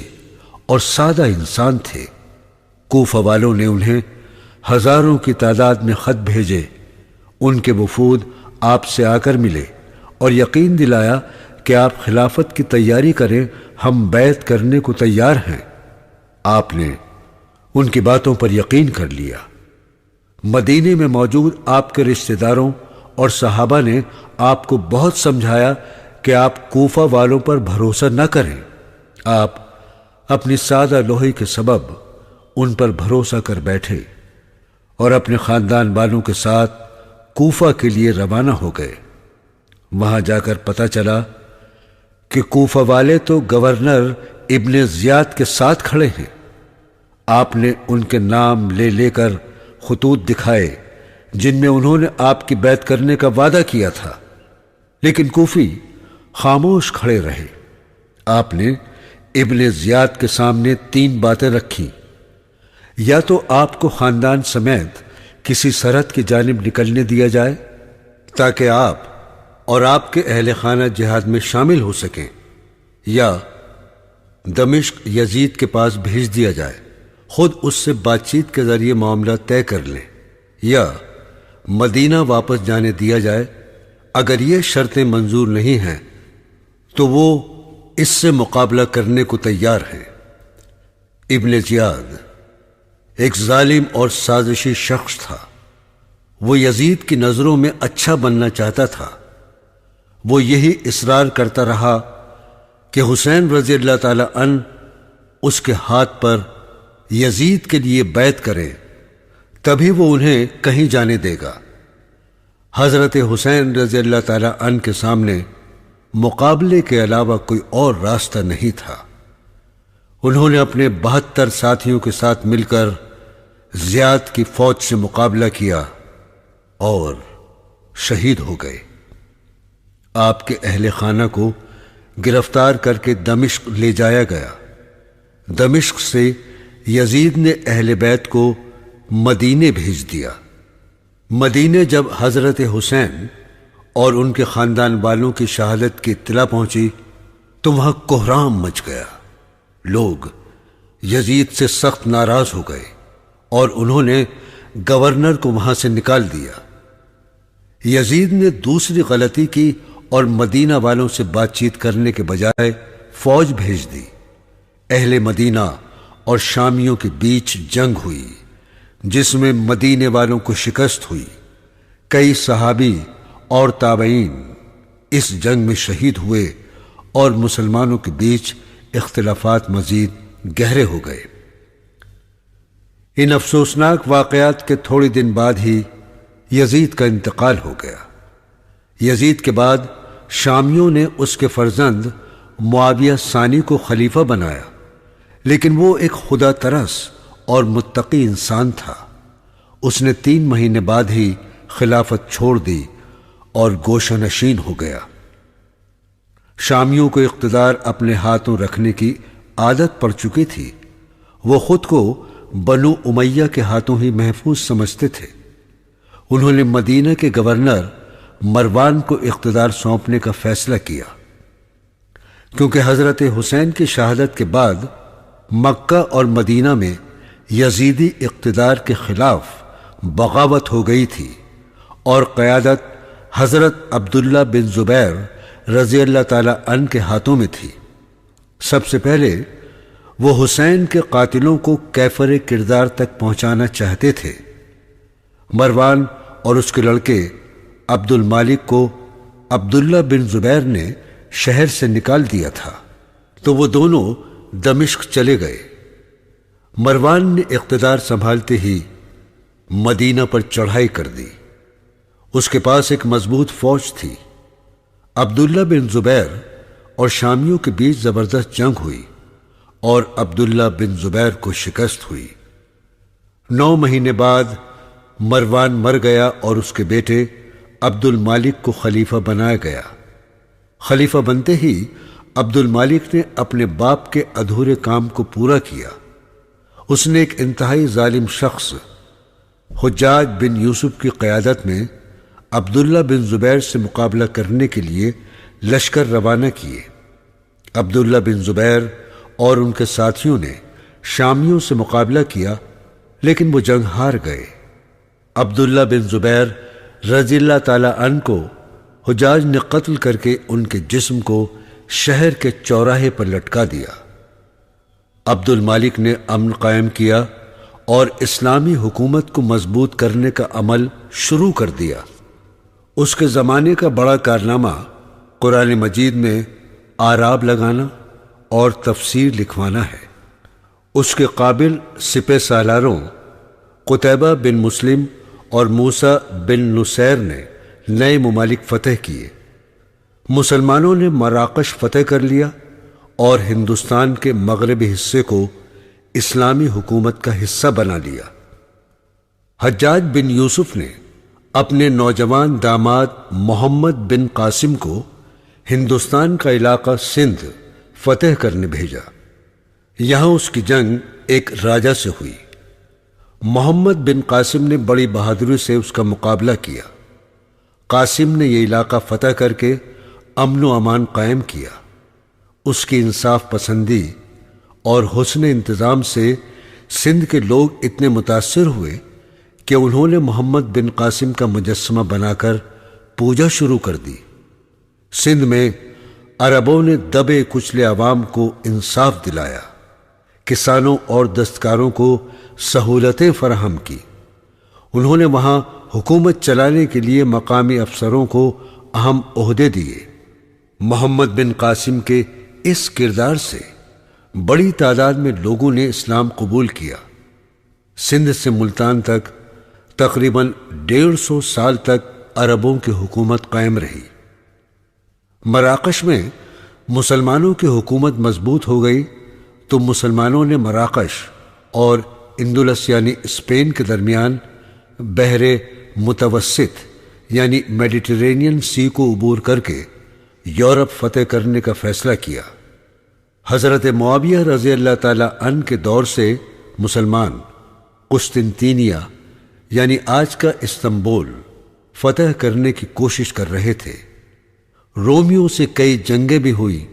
اور سادہ انسان تھے۔ کوفہ والوں نے انہیں ہزاروں کی تعداد میں خط بھیجے۔ ان کے وفود آپ سے آ کر ملے اور یقین دلایا کہ آپ خلافت کی تیاری کریں، ہم بیعت کرنے کو تیار ہیں۔ آپ نے ان کی باتوں پر یقین کر لیا۔ مدینے میں موجود آپ کے رشتہ داروں اور صحابہ نے آپ کو بہت سمجھایا کہ آپ کوفہ والوں پر بھروسہ نہ کریں۔ آپ اپنی سادہ لوہی کے سبب ان پر بھروسہ کر بیٹھے اور اپنے خاندان والوں کے ساتھ کوفہ کے لیے روانہ ہو گئے۔ وہاں جا کر پتہ چلا کہ کوفہ والے تو گورنر ابن زیاد کے ساتھ کھڑے ہیں۔ آپ نے ان کے نام لے لے کر خطوط دکھائے جن میں انہوں نے آپ کی بیعت کرنے کا وعدہ کیا تھا، لیکن کوفی خاموش کھڑے رہے۔ آپ نے ابن زیاد کے سامنے 3 باتیں رکھی: یا تو آپ کو خاندان سمیت کسی سرحد کی جانب نکلنے دیا جائے تاکہ آپ اور آپ کے اہل خانہ جہاد میں شامل ہو سکیں، یا دمشق یزید کے پاس بھیج دیا جائے، خود اس سے بات چیت کے ذریعے معاملہ طے کر لیں، یا مدینہ واپس جانے دیا جائے۔ اگر یہ شرطیں منظور نہیں ہیں تو وہ اس سے مقابلہ کرنے کو تیار ہیں۔ ابن زیاد ایک ظالم اور سازشی شخص تھا۔ وہ یزید کی نظروں میں اچھا بننا چاہتا تھا۔ وہ یہی اصرار کرتا رہا کہ حسین رضی اللہ تعالی عنہ اس کے ہاتھ پر یزید کے لیے بیعت کرے، تبھی وہ انہیں کہیں جانے دے گا۔ حضرت حسین رضی اللہ تعالی عنہ کے سامنے مقابلے کے علاوہ کوئی اور راستہ نہیں تھا۔ انہوں نے اپنے 72 ساتھیوں کے ساتھ مل کر زیاد کی فوج سے مقابلہ کیا اور شہید ہو گئے۔ آپ کے اہل خانہ کو گرفتار کر کے دمشق لے جایا گیا۔ دمشق سے یزید نے اہل بیت کو مدینے بھیج دیا۔ مدینے جب حضرت حسین اور ان کے خاندان والوں کی شہادت کی اطلاع پہنچی تو وہاں کوہرام مچ گیا۔ لوگ یزید سے سخت ناراض ہو گئے اور انہوں نے گورنر کو وہاں سے نکال دیا۔ یزید نے دوسری غلطی کی اور مدینہ والوں سے بات چیت کرنے کے بجائے فوج بھیج دی۔ اہل مدینہ اور شامیوں کے بیچ جنگ ہوئی جس میں مدینے والوں کو شکست ہوئی۔ کئی صحابی اور تابعین اس جنگ میں شہید ہوئے اور مسلمانوں کے بیچ اختلافات مزید گہرے ہو گئے۔ ان افسوسناک واقعات کے تھوڑی دن بعد ہی یزید کا انتقال ہو گیا۔ یزید کے بعد شامیوں نے اس کے فرزند معاویہ ثانی کو خلیفہ بنایا، لیکن وہ ایک خدا ترس اور متقی انسان تھا۔ اس نے 3 مہینے بعد ہی خلافت چھوڑ دی اور گوشہ نشین ہو گیا۔ شامیوں کو اقتدار اپنے ہاتھوں رکھنے کی عادت پڑ چکی تھی۔ وہ خود کو بنو امیہ کے ہاتھوں ہی محفوظ سمجھتے تھے۔ انہوں نے مدینہ کے گورنر مروان کو اقتدار سونپنے کا فیصلہ کیا، کیونکہ حضرت حسین کی شہادت کے بعد مکہ اور مدینہ میں یزیدی اقتدار کے خلاف بغاوت ہو گئی تھی اور قیادت حضرت عبداللہ بن زبیر رضی اللہ تعالی عنہ کے ہاتھوں میں تھی۔ سب سے پہلے وہ حسین کے قاتلوں کو کیفر کردار تک پہنچانا چاہتے تھے۔ مروان اور اس کے لڑکے عبد المالک کو عبداللہ بن زبیر نے شہر سے نکال دیا تھا، تو وہ دونوں دمشق چلے گئے۔ مروان نے اقتدار سنبھالتے ہی مدینہ پر چڑھائی کر دی۔ اس کے پاس ایک مضبوط فوج تھی۔ عبداللہ بن زبیر اور شامیوں کے بیچ زبردست جنگ ہوئی اور عبداللہ بن زبیر کو شکست ہوئی۔ 9 مہینے بعد مروان مر گیا اور اس کے بیٹے عبد المالک کو خلیفہ بنایا گیا۔ خلیفہ بنتے ہی عبد المالک نے اپنے باپ کے ادھورے کام کو پورا کیا۔ اس نے ایک انتہائی ظالم شخص حجاج بن یوسف کی قیادت میں عبداللہ بن زبیر سے مقابلہ کرنے کے لیے لشکر روانہ کیے۔ عبداللہ بن زبیر اور ان کے ساتھیوں نے شامیوں سے مقابلہ کیا، لیکن وہ جنگ ہار گئے۔ عبداللہ بن زبیر رضی اللہ تعالی عنہ کو حجاج نے قتل کر کے ان کے جسم کو شہر کے چوراہے پر لٹکا دیا۔ عبد المالک نے امن قائم کیا اور اسلامی حکومت کو مضبوط کرنے کا عمل شروع کر دیا۔ اس کے زمانے کا بڑا کارنامہ قرآن مجید میں اعراب لگانا اور تفسیر لکھوانا ہے۔ اس کے قابل سپہ سالاروں قتیبہ بن مسلم اور موسیٰ بن نصیر نے نئے ممالک فتح کیے۔ مسلمانوں نے مراکش فتح کر لیا اور ہندوستان کے مغربی حصے کو اسلامی حکومت کا حصہ بنا لیا۔ حجاج بن یوسف نے اپنے نوجوان داماد محمد بن قاسم کو ہندوستان کا علاقہ سندھ فتح کرنے بھیجا۔ یہاں اس کی جنگ ایک راجا سے ہوئی۔ محمد بن قاسم نے بڑی بہادری سے اس کا مقابلہ کیا۔ قاسم نے یہ علاقہ فتح کر کے امن و امان قائم کیا۔ اس کی انصاف پسندی اور حسن انتظام سے سندھ کے لوگ اتنے متاثر ہوئے کہ انہوں نے محمد بن قاسم کا مجسمہ بنا کر پوجا شروع کر دی۔ سندھ میں عربوں نے دبے کچلے عوام کو انصاف دلایا، کسانوں اور دستکاروں کو سہولتیں فراہم کی۔ انہوں نے وہاں حکومت چلانے کے لیے مقامی افسروں کو اہم عہدے دیے۔ محمد بن قاسم کے اس کردار سے بڑی تعداد میں لوگوں نے اسلام قبول کیا۔ سندھ سے ملتان تک تقریباً 150 سال تک عربوں کی حکومت قائم رہی۔ مراکش میں مسلمانوں کی حکومت مضبوط ہو گئی تو مسلمانوں نے مراکش اور اندلس یعنی اسپین کے درمیان بحر متوسط یعنی میڈیٹرینین سی کو عبور کر کے یورپ فتح کرنے کا فیصلہ کیا۔ حضرت معاویہ رضی اللہ تعالی عنہ کے دور سے مسلمان قسطنطینیہ یعنی آج کا استنبول فتح کرنے کی کوشش کر رہے تھے۔ رومیوں سے کئی جنگیں بھی ہوئی۔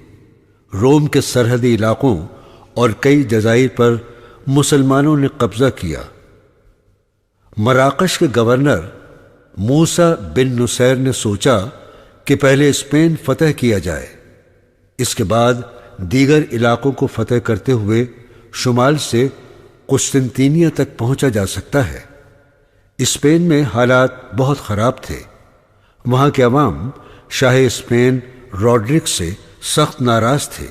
روم کے سرحدی علاقوں اور کئی جزائر پر مسلمانوں نے قبضہ کیا۔ مراکش کے گورنر موسیٰ بن نصیر نے سوچا کہ پہلے اسپین فتح کیا جائے، اس کے بعد دیگر علاقوں کو فتح کرتے ہوئے شمال سے قسطنطینیہ تک پہنچا جا سکتا ہے۔ اسپین میں حالات بہت خراب تھے۔ وہاں کے عوام شاہ اسپین روڈرک سے سخت ناراض تھے۔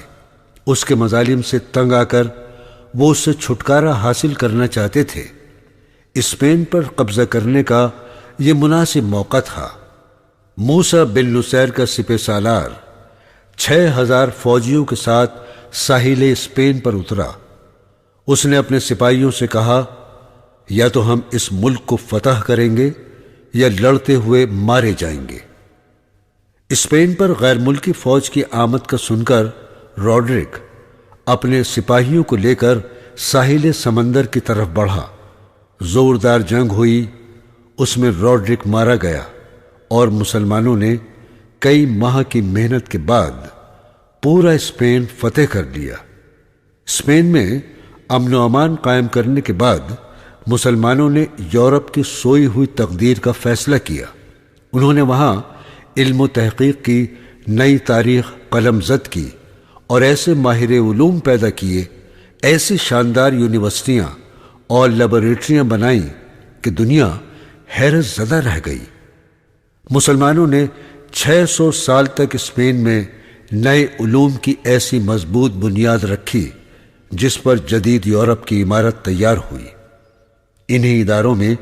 اس کے مظالم سے تنگ آ کر وہ اس سے چھٹکارا حاصل کرنا چاہتے تھے۔ اسپین پر قبضہ کرنے کا یہ مناسب موقع تھا۔ موسیٰ بن نصیر کا سپہ سالار 6000 فوجیوں کے ساتھ ساحل اسپین پر اترا۔ اس نے اپنے سپاہیوں سے کہا، یا تو ہم اس ملک کو فتح کریں گے یا لڑتے ہوئے مارے جائیں گے۔ اسپین پر غیر ملکی فوج کی آمد کا سن کر روڈرک اپنے سپاہیوں کو لے کر ساحل سمندر کی طرف بڑھا۔ زوردار جنگ ہوئی، اس میں روڈرک مارا گیا اور مسلمانوں نے کئی ماہ کی محنت کے بعد پورا اسپین فتح کر لیا۔ اسپین میں امن و امان قائم کرنے کے بعد مسلمانوں نے یورپ کی سوئی ہوئی تقدیر کا فیصلہ کیا۔ انہوں نے وہاں علم و تحقیق کی نئی تاریخ قلم زد کی اور ایسے ماہر علوم پیدا کیے، ایسی شاندار یونیورسٹیاں اور لیبارٹریاں بنائیں کہ دنیا حیرت زدہ رہ گئی۔ مسلمانوں نے 600 سال تک اسپین میں نئے علوم کی ایسی مضبوط بنیاد رکھی جس پر جدید یورپ کی عمارت تیار ہوئی۔ انہی اداروں میں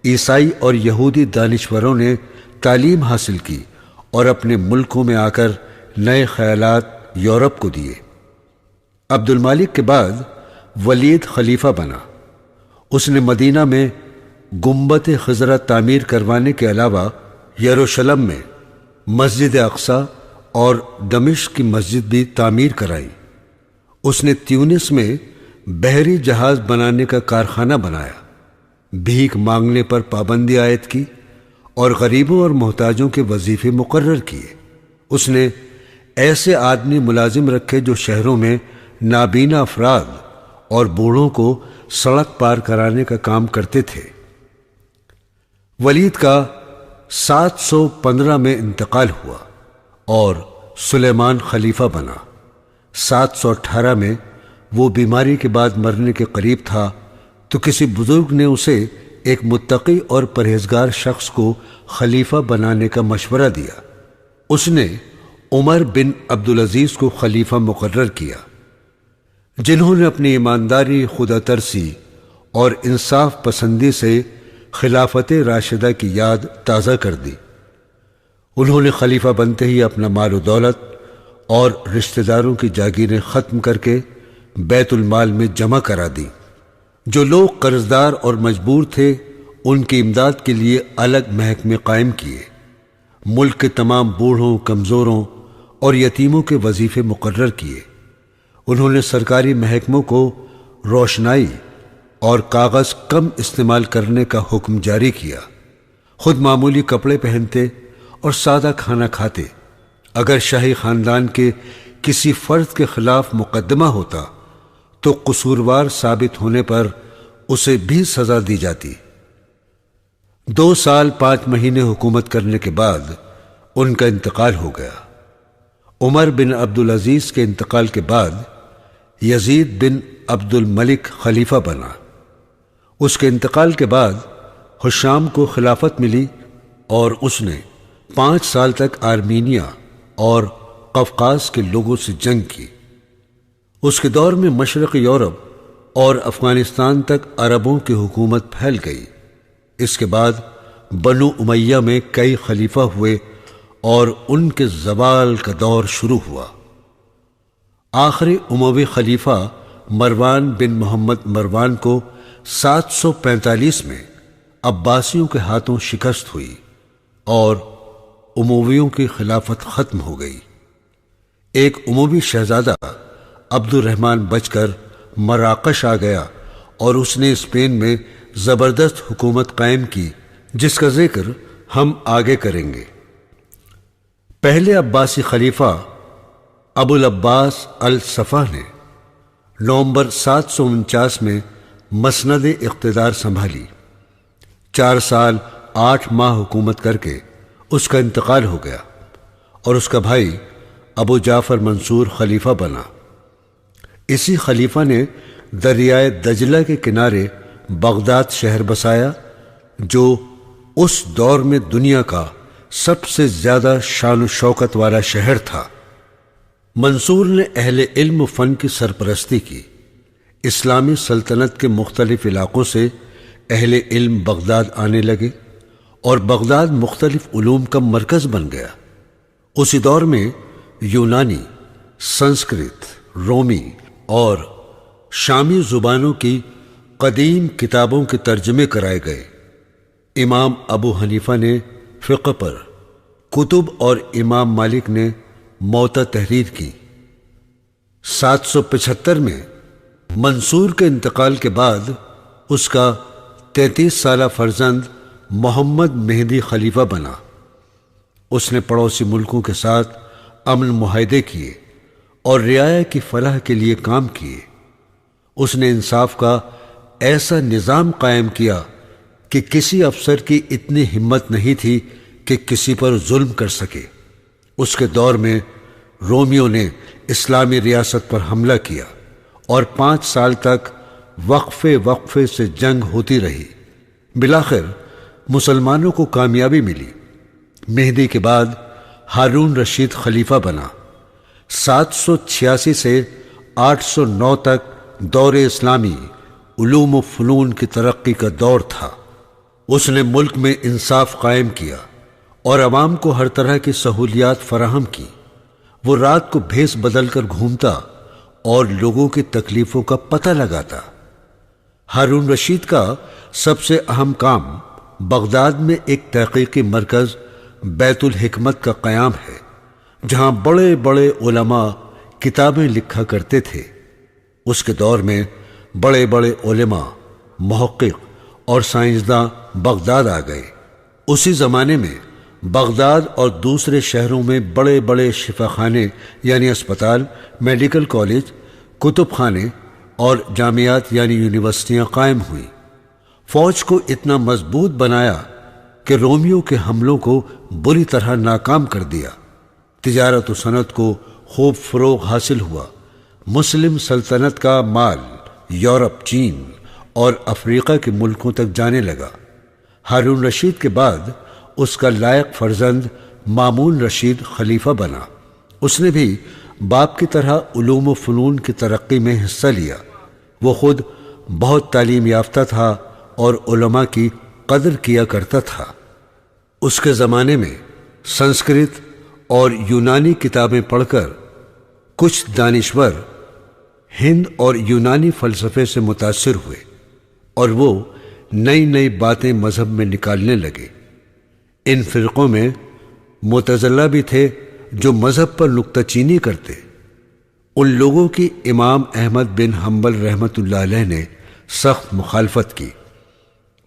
عیسائی اور یہودی دانشوروں نے تعلیم حاصل کی اور اپنے ملکوں میں آ کر نئے خیالات یورپ کو دیے۔ عبد المالک کے بعد ولید خلیفہ بنا۔ اس نے مدینہ میں گنبد خضرہ تعمیر کروانے کے علاوہ یروشلم میں مسجد اقصی اور دمشق کی مسجد بھی تعمیر کرائی۔ اس نے تیونس میں بحری جہاز بنانے کا کارخانہ بنایا، بھیک مانگنے پر پابندی عائد کی اور غریبوں اور محتاجوں کے وظیفے مقرر کیے۔ اس نے ایسے آدمی ملازم رکھے جو شہروں میں نابینا افراد اور بوڑھوں کو سڑک پار کرانے کا کام کرتے تھے۔ ولید کا 715 میں انتقال ہوا اور سلیمان خلیفہ بنا۔ 718 میں وہ بیماری کے بعد مرنے کے قریب تھا تو کسی بزرگ نے اسے ایک متقی اور پرہیزگار شخص کو خلیفہ بنانے کا مشورہ دیا۔ اس نے عمر بن عبدالعزیز کو خلیفہ مقرر کیا، جنہوں نے اپنی ایمانداری، خدا ترسی اور انصاف پسندی سے خلافت راشدہ کی یاد تازہ کر دی۔ انہوں نے خلیفہ بنتے ہی اپنا مال و دولت اور رشتہ داروں کی جاگیریں ختم کر کے بیت المال میں جمع کرا دی۔ جو لوگ قرضدار اور مجبور تھے ان کی امداد کے لیے الگ محکمے قائم کیے۔ ملک کے تمام بوڑھوں، کمزوروں اور یتیموں کے وظیفے مقرر کیے۔ انہوں نے سرکاری محکموں کو روشنائی اور کاغذ کم استعمال کرنے کا حکم جاری کیا۔ خود معمولی کپڑے پہنتے اور سادہ کھانا کھاتے۔ اگر شاہی خاندان کے کسی فرد کے خلاف مقدمہ ہوتا تو قصوروار ثابت ہونے پر اسے بھی سزا دی جاتی۔ 2 سال 5 مہینے حکومت کرنے کے بعد ان کا انتقال ہو گیا۔ عمر بن عبدالعزیز کے انتقال کے بعد یزید بن عبد الملک خلیفہ بنا۔ اس کے انتقال کے بعد ہشام کو خلافت ملی اور اس نے 5 سال تک آرمینیا اور قفقاز کے لوگوں سے جنگ کی۔ اس کے دور میں مشرق یورپ اور افغانستان تک عربوں کی حکومت پھیل گئی۔ اس کے بعد بنو امیہ میں کئی خلیفہ ہوئے اور ان کے زوال کا دور شروع ہوا۔ آخری اموی خلیفہ مروان بن محمد مروان کو 745 میں عباسیوں کے ہاتھوں شکست ہوئی اور امویوں کی خلافت ختم ہو گئی۔ ایک اموی شہزادہ عبد الرحمن بچ کر مراکش آ گیا اور اس نے اسپین میں زبردست حکومت قائم کی، جس کا ذکر ہم آگے کریں گے۔ پہلے عباسی خلیفہ ابو العباس الصفا نے نومبر 749 میں مسند اقتدار سنبھالی۔ 4 سال 8 ماہ حکومت کر کے اس کا انتقال ہو گیا اور اس کا بھائی ابو جعفر منصور خلیفہ بنا۔ اسی خلیفہ نے دریائے دجلہ کے کنارے بغداد شہر بسایا، جو اس دور میں دنیا کا سب سے زیادہ شان و شوکت والا شہر تھا۔ منصور نے اہل علم و فن کی سرپرستی کی۔ اسلامی سلطنت کے مختلف علاقوں سے اہل علم بغداد آنے لگے اور بغداد مختلف علوم کا مرکز بن گیا۔ اسی دور میں یونانی، سنسکرت، رومی اور شامی زبانوں کی قدیم کتابوں کے ترجمے کرائے گئے۔ امام ابو حنیفہ نے فقہ پر کتب اور امام مالک نے موطا تحریر کی۔ 775 میں منصور کے انتقال کے بعد اس کا 33 سالہ فرزند محمد مہدی خلیفہ بنا۔ اس نے پڑوسی ملکوں کے ساتھ امن معاہدے کیے اور رعایا کی فلاح کے لیے کام کیے۔ اس نے انصاف کا ایسا نظام قائم کیا کہ کسی افسر کی اتنی ہمت نہیں تھی کہ کسی پر ظلم کر سکے۔ اس کے دور میں رومیوں نے اسلامی ریاست پر حملہ کیا اور 5 سال تک وقفے سے جنگ ہوتی رہی۔ بالآخر مسلمانوں کو کامیابی ملی۔ مہدی کے بعد ہارون رشید خلیفہ بنا۔ 786 سے 809 تک دور اسلامی علوم و فنون کی ترقی کا دور تھا۔ اس نے ملک میں انصاف قائم کیا اور عوام کو ہر طرح کی سہولیات فراہم کی۔ وہ رات کو بھیس بدل کر گھومتا اور لوگوں کی تکلیفوں کا پتہ لگاتا۔ ہارون رشید کا سب سے اہم کام بغداد میں ایک تحقیقی مرکز بیت الحکمت کا قیام ہے، جہاں بڑے بڑے علماء کتابیں لکھا کرتے تھے۔ اس کے دور میں بڑے بڑے علماء، محقق اور سائنسداں بغداد آ گئے۔ اسی زمانے میں بغداد اور دوسرے شہروں میں بڑے بڑے شفاخانے یعنی اسپتال، میڈیکل کالج، کتب خانے اور جامعات یعنی یونیورسٹیاں قائم ہوئیں۔ فوج کو اتنا مضبوط بنایا کہ رومیوں کے حملوں کو بری طرح ناکام کر دیا۔ تجارت و صنعت کو خوب فروغ حاصل ہوا۔ مسلم سلطنت کا مال یورپ، چین اور افریقہ کے ملکوں تک جانے لگا۔ ہارون رشید کے بعد اس کا لائق فرزند مامون رشید خلیفہ بنا۔ اس نے بھی باپ کی طرح علوم و فنون کی ترقی میں حصہ لیا۔ وہ خود بہت تعلیم یافتہ تھا اور علماء کی قدر کیا کرتا تھا۔ اس کے زمانے میں سنسکرت اور یونانی کتابیں پڑھ کر کچھ دانشور ہند اور یونانی فلسفے سے متاثر ہوئے اور وہ نئی نئی باتیں مذہب میں نکالنے لگے۔ ان فرقوں میں معتزلہ بھی تھے جو مذہب پر نکتہ چینی کرتے۔ ان لوگوں کی امام احمد بن حنبل رحمۃ اللہ علیہ نے سخت مخالفت کی۔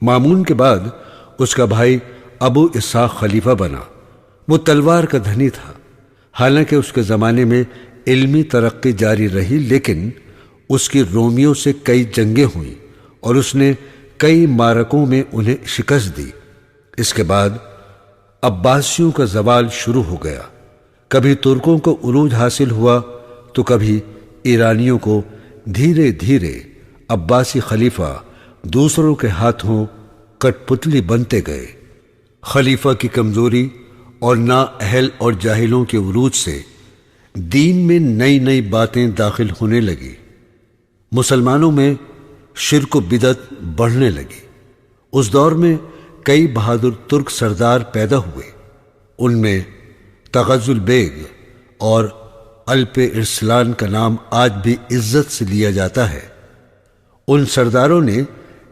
مامون کے بعد اس کا بھائی ابو اسحاق خلیفہ بنا۔ وہ تلوار کا دھنی تھا۔ حالانکہ اس کے زمانے میں علمی ترقی جاری رہی، لیکن اس کی رومیوں سے کئی جنگیں ہوئیں اور اس نے کئی معرکوں میں انہیں شکست دی۔ اس کے بعد عباسیوں کا زوال شروع ہو گیا۔ کبھی ترکوں کو عروج حاصل ہوا تو کبھی ایرانیوں کو۔ دھیرے دھیرے عباسی خلیفہ دوسروں کے ہاتھوں کٹ پتلی بنتے گئے۔ خلیفہ کی کمزوری اور نااہل اور جاہلوں کے عروج سے دین میں نئی نئی باتیں داخل ہونے لگی۔ مسلمانوں میں شرک و بدعت بڑھنے لگی۔ اس دور میں کئی بہادر ترک سردار پیدا ہوئے۔ ان میں تغزل بیگ اور الپ ارسلان کا نام آج بھی عزت سے لیا جاتا ہے۔ ان سرداروں نے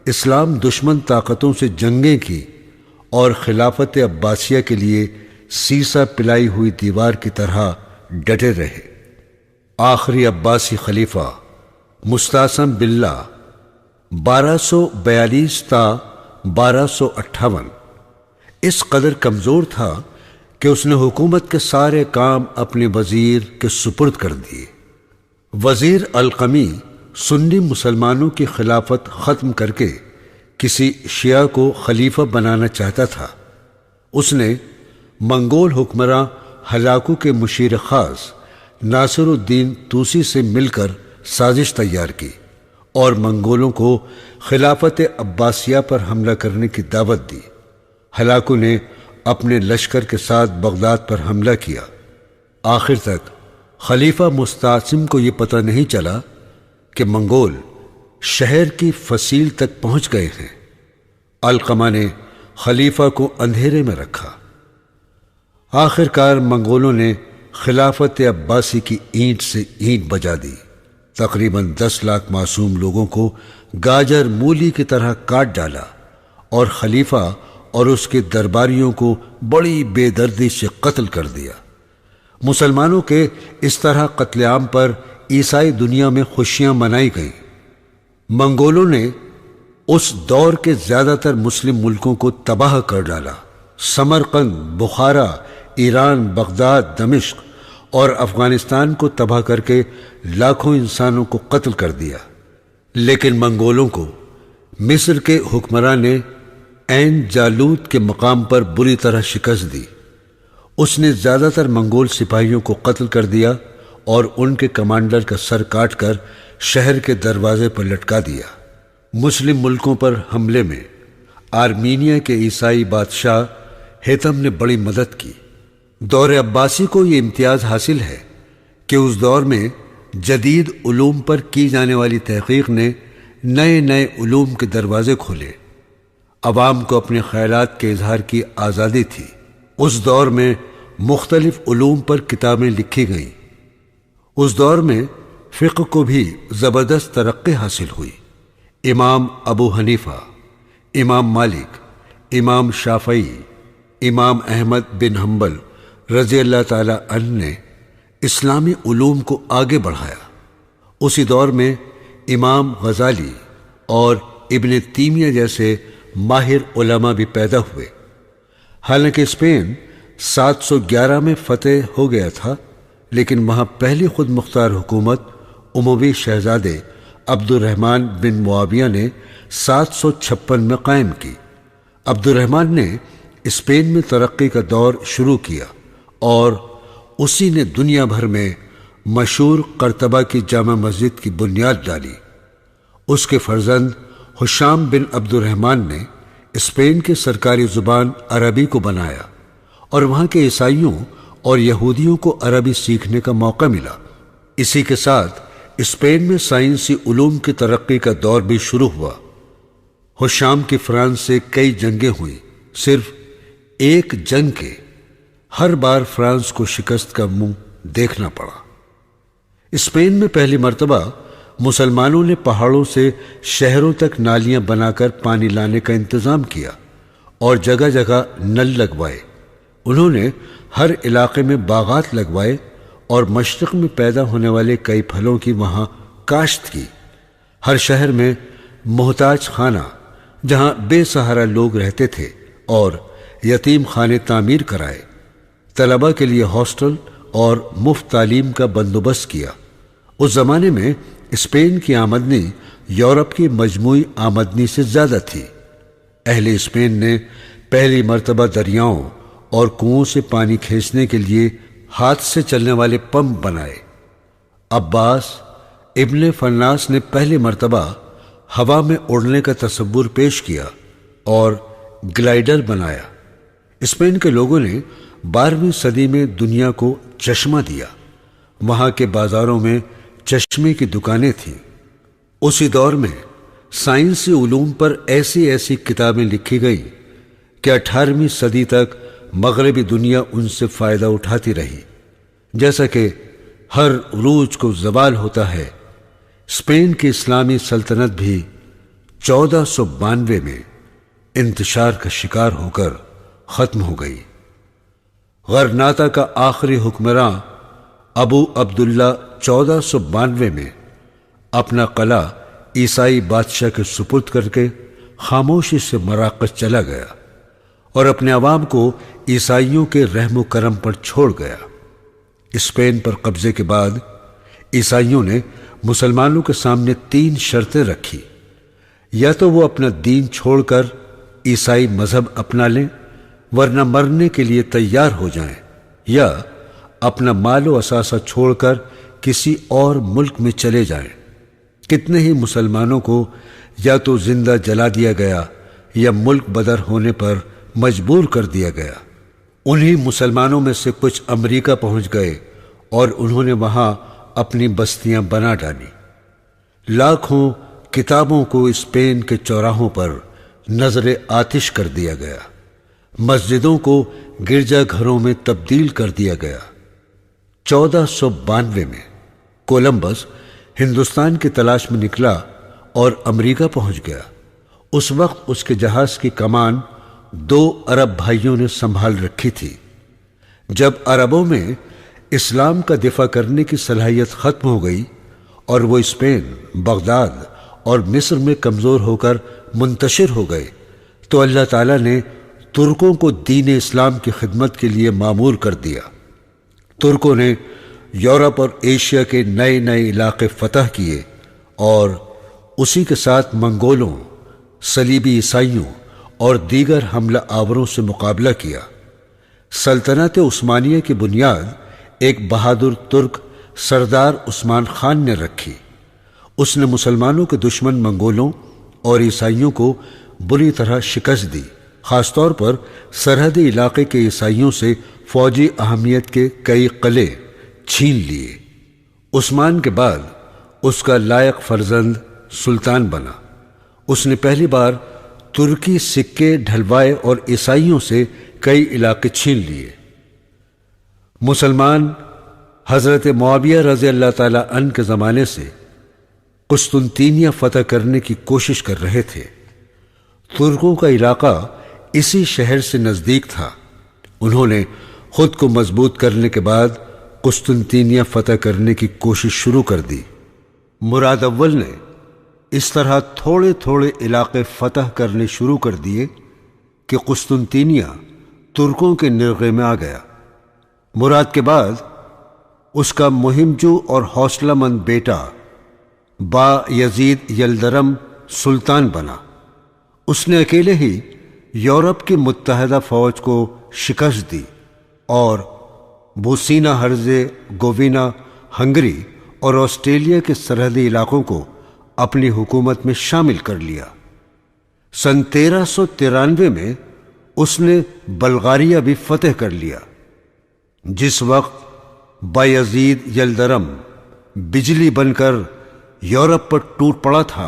اسلام دشمن طاقتوں سے جنگیں کی اور خلافت عباسیہ کے لیے سیسا پلائی ہوئی دیوار کی طرح ڈٹے رہے۔ آخری عباسی خلیفہ مستعصم باللہ 1242 تا 1258 اس قدر کمزور تھا کہ اس نے حکومت کے سارے کام اپنے وزیر کے سپرد کر دیے۔ وزیر القمی سنی مسلمانوں کی خلافت ختم کر کے کسی شیعہ کو خلیفہ بنانا چاہتا تھا۔ اس نے منگول حکمراں ہلاکو کے مشیر خاص ناصر الدین طوسی سے مل کر سازش تیار کی اور منگولوں کو خلافت عباسیہ پر حملہ کرنے کی دعوت دی۔ ہلاکو نے اپنے لشکر کے ساتھ بغداد پر حملہ کیا۔ آخر تک خلیفہ مستعصم کو یہ پتہ نہیں چلا کہ منگول شہر کی فصیل تک پہنچ گئے ہیں۔ علقمہ نے خلیفہ کو اندھیرے میں رکھا۔ آخر کار منگولوں نے خلافت عباسی کی اینٹ سے اینٹ بجا دی۔ تقریباً 10 لاکھ معصوم لوگوں کو گاجر مولی کی طرح کاٹ ڈالا اور خلیفہ اور اس کے درباریوں کو بڑی بے دردی سے قتل کر دیا۔ مسلمانوں کے اس طرح قتل عام پر عیسائی دنیا میں خوشیاں منائی گئیں۔ منگولوں نے اس دور کے زیادہ تر مسلم ملکوں کو تباہ کر ڈالا۔ سمرقند، بخارا، ایران، بغداد، دمشق اور افغانستان کو تباہ کر کے لاکھوں انسانوں کو قتل کر دیا۔ لیکن منگولوں کو مصر کے حکمران نے عین جالوت کے مقام پر بری طرح شکست دی۔ اس نے زیادہ تر منگول سپاہیوں کو قتل کر دیا اور ان کے کمانڈر کا سر کاٹ کر شہر کے دروازے پر لٹکا دیا۔ مسلم ملکوں پر حملے میں آرمینیا کے عیسائی بادشاہ ہیتم نے بڑی مدد کی۔ دور عباسی کو یہ امتیاز حاصل ہے کہ اس دور میں جدید علوم پر کی جانے والی تحقیق نے نئے نئے علوم کے دروازے کھولے۔ عوام کو اپنے خیالات کے اظہار کی آزادی تھی۔ اس دور میں مختلف علوم پر کتابیں لکھی گئیں۔ اس دور میں فقہ کو بھی زبردست ترقی حاصل ہوئی۔ امام ابو حنیفہ، امام مالک، امام شافعی، امام احمد بن حنبل رضی اللہ تعالی عنہ نے اسلامی علوم کو آگے بڑھایا۔ اسی دور میں امام غزالی اور ابن تیمیہ جیسے ماہر علماء بھی پیدا ہوئے۔ حالانکہ اسپین 711 میں فتح ہو گیا تھا، لیکن وہاں پہلی خود مختار حکومت اموی شہزادے عبد الرحمن بن معاویہ نے 756 میں قائم کی۔ عبد الرحمن نے اسپین میں ترقی کا دور شروع کیا اور اسی نے دنیا بھر میں مشہور قرطبہ کی جامع مسجد کی بنیاد ڈالی۔ اس کے فرزند حشام بن عبد الرحمن نے اسپین کی سرکاری زبان عربی کو بنایا اور وہاں کے عیسائیوں اور یہودیوں کو عربی سیکھنے کا موقع ملا۔ اسی کے ساتھ اسپین میں سائنسی علوم کی ترقی کا دور بھی شروع ہوا۔ حشام کی فرانس سے کئی جنگیں ہوئیں، صرف ایک جنگ کے ہر بار فرانس کو شکست کا منہ دیکھنا پڑا۔ اسپین میں پہلی مرتبہ مسلمانوں نے پہاڑوں سے شہروں تک نالیاں بنا کر پانی لانے کا انتظام کیا اور جگہ جگہ نل لگوائے۔ انہوں نے ہر علاقے میں باغات لگوائے اور مشرق میں پیدا ہونے والے کئی پھلوں کی وہاں کاشت کی۔ ہر شہر میں محتاج خانہ جہاں بے سہارا لوگ رہتے تھے اور یتیم خانے تعمیر کرائے، طلباء کے لیے ہاسٹل اور مفت تعلیم کا بندوبست کیا۔ اس زمانے میں اسپین کی آمدنی یورپ کی مجموعی آمدنی سے زیادہ تھی۔ اہل اسپین نے پہلی مرتبہ دریاؤں اور کنووں سے پانی کھینچنے کے لیے ہاتھ سے چلنے والے پمپ بنائے۔ عباس ابن فرناس نے پہلی مرتبہ ہوا میں اڑنے کا تصور پیش کیا اور گلائیڈر بنایا۔ اسپین کے لوگوں نے 12ویں صدی میں دنیا کو چشمہ دیا۔ وہاں کے بازاروں میں چشمے کی دکانیں تھیں۔ اسی دور میں سائنسی علوم پر ایسی ایسی کتابیں لکھی گئیں کہ 18ویں صدی تک مغربی دنیا ان سے فائدہ اٹھاتی رہی۔ جیسا کہ ہر عروج کو زوال ہوتا ہے، اسپین کی اسلامی سلطنت بھی 1492 میں انتشار کا شکار ہو کر ختم ہو گئی۔ غرناطہ کا آخری حکمراں ابو عبداللہ 1492 میں اپنا قلعہ عیسائی بادشاہ کے سپرد کر کے خاموشی سے مراکش چلا گیا اور اپنے عوام کو عیسائیوں کے رحم و کرم پر چھوڑ گیا۔ اسپین پر قبضے کے بعد عیسائیوں نے مسلمانوں کے سامنے 3 شرطیں رکھی۔ یا تو وہ اپنا دین چھوڑ کر عیسائی مذہب اپنا لیں، ورنہ مرنے کے لیے تیار ہو جائیں، یا اپنا مال و اثاثہ چھوڑ کر کسی اور ملک میں چلے جائیں۔ کتنے ہی مسلمانوں کو یا تو زندہ جلا دیا گیا یا ملک بدر ہونے پر مجبور کر دیا گیا۔ انہی مسلمانوں میں سے کچھ امریکہ پہنچ گئے اور انہوں نے وہاں اپنی بستیاں بنا ڈالی۔ لاکھوں کتابوں کو اسپین کے چوراہوں پر نظر آتش کر دیا گیا۔ مسجدوں کو گرجا گھروں میں تبدیل کر دیا گیا۔ 1492 میں کولمبس ہندوستان کی تلاش میں نکلا اور امریکہ پہنچ گیا۔ اس وقت اس کے جہاز کی کمان 2 عرب بھائیوں نے سنبھال رکھی تھی۔ جب عربوں میں اسلام کا دفاع کرنے کی صلاحیت ختم ہو گئی اور وہ اسپین، بغداد اور مصر میں کمزور ہو کر منتشر ہو گئے، تو اللہ تعالیٰ نے ترکوں کو دین اسلام کی خدمت کے لیے مامور کر دیا۔ ترکوں نے یورپ اور ایشیا کے نئے نئے علاقے فتح کیے اور اسی کے ساتھ منگولوں، صلیبی عیسائیوں اور دیگر حملہ آوروں سے مقابلہ کیا۔ سلطنت عثمانیہ کی بنیاد ایک بہادر ترک سردار عثمان خان نے رکھی۔ اس نے مسلمانوں کے دشمن منگولوں اور عیسائیوں کو بری طرح شکست دی، خاص طور پر سرحدی علاقے کے عیسائیوں سے فوجی اہمیت کے کئی قلعے چھین لیے۔ عثمان کے بعد اس کا لائق فرزند سلطان بنا۔ اس نے پہلی بار ترکی سکے ڈھلوائے اور عیسائیوں سے کئی علاقے چھین لیے۔ مسلمان حضرت معاویہ رضی اللہ تعالی عنہ کے زمانے سے قسطنطینیہ فتح کرنے کی کوشش کر رہے تھے۔ ترکوں کا علاقہ اسی شہر سے نزدیک تھا۔ انہوں نے خود کو مضبوط کرنے کے بعد قسطنطینیہ فتح کرنے کی کوشش شروع کر دی۔ مراد اول نے اس طرح تھوڑے تھوڑے علاقے فتح کرنے شروع کر دیے کہ قسطنطینیہ ترکوں کے نرغے میں آ گیا۔ مراد کے بعد اس کا مہمجو اور حوصلہ مند بیٹا با یزید یلدرم سلطان بنا۔ اس نے اکیلے ہی یورپ کی متحدہ فوج کو شکست دی اور بوسینا ہرزے گووینا، ہنگری اور آسٹریلیا کے سرحدی علاقوں کو اپنی حکومت میں شامل کر لیا۔ سن 1393 میں اس نے بلغاریہ بھی فتح کر لیا۔ جس وقت بایزید یلدرم بجلی بن کر یورپ پر ٹوٹ پڑا تھا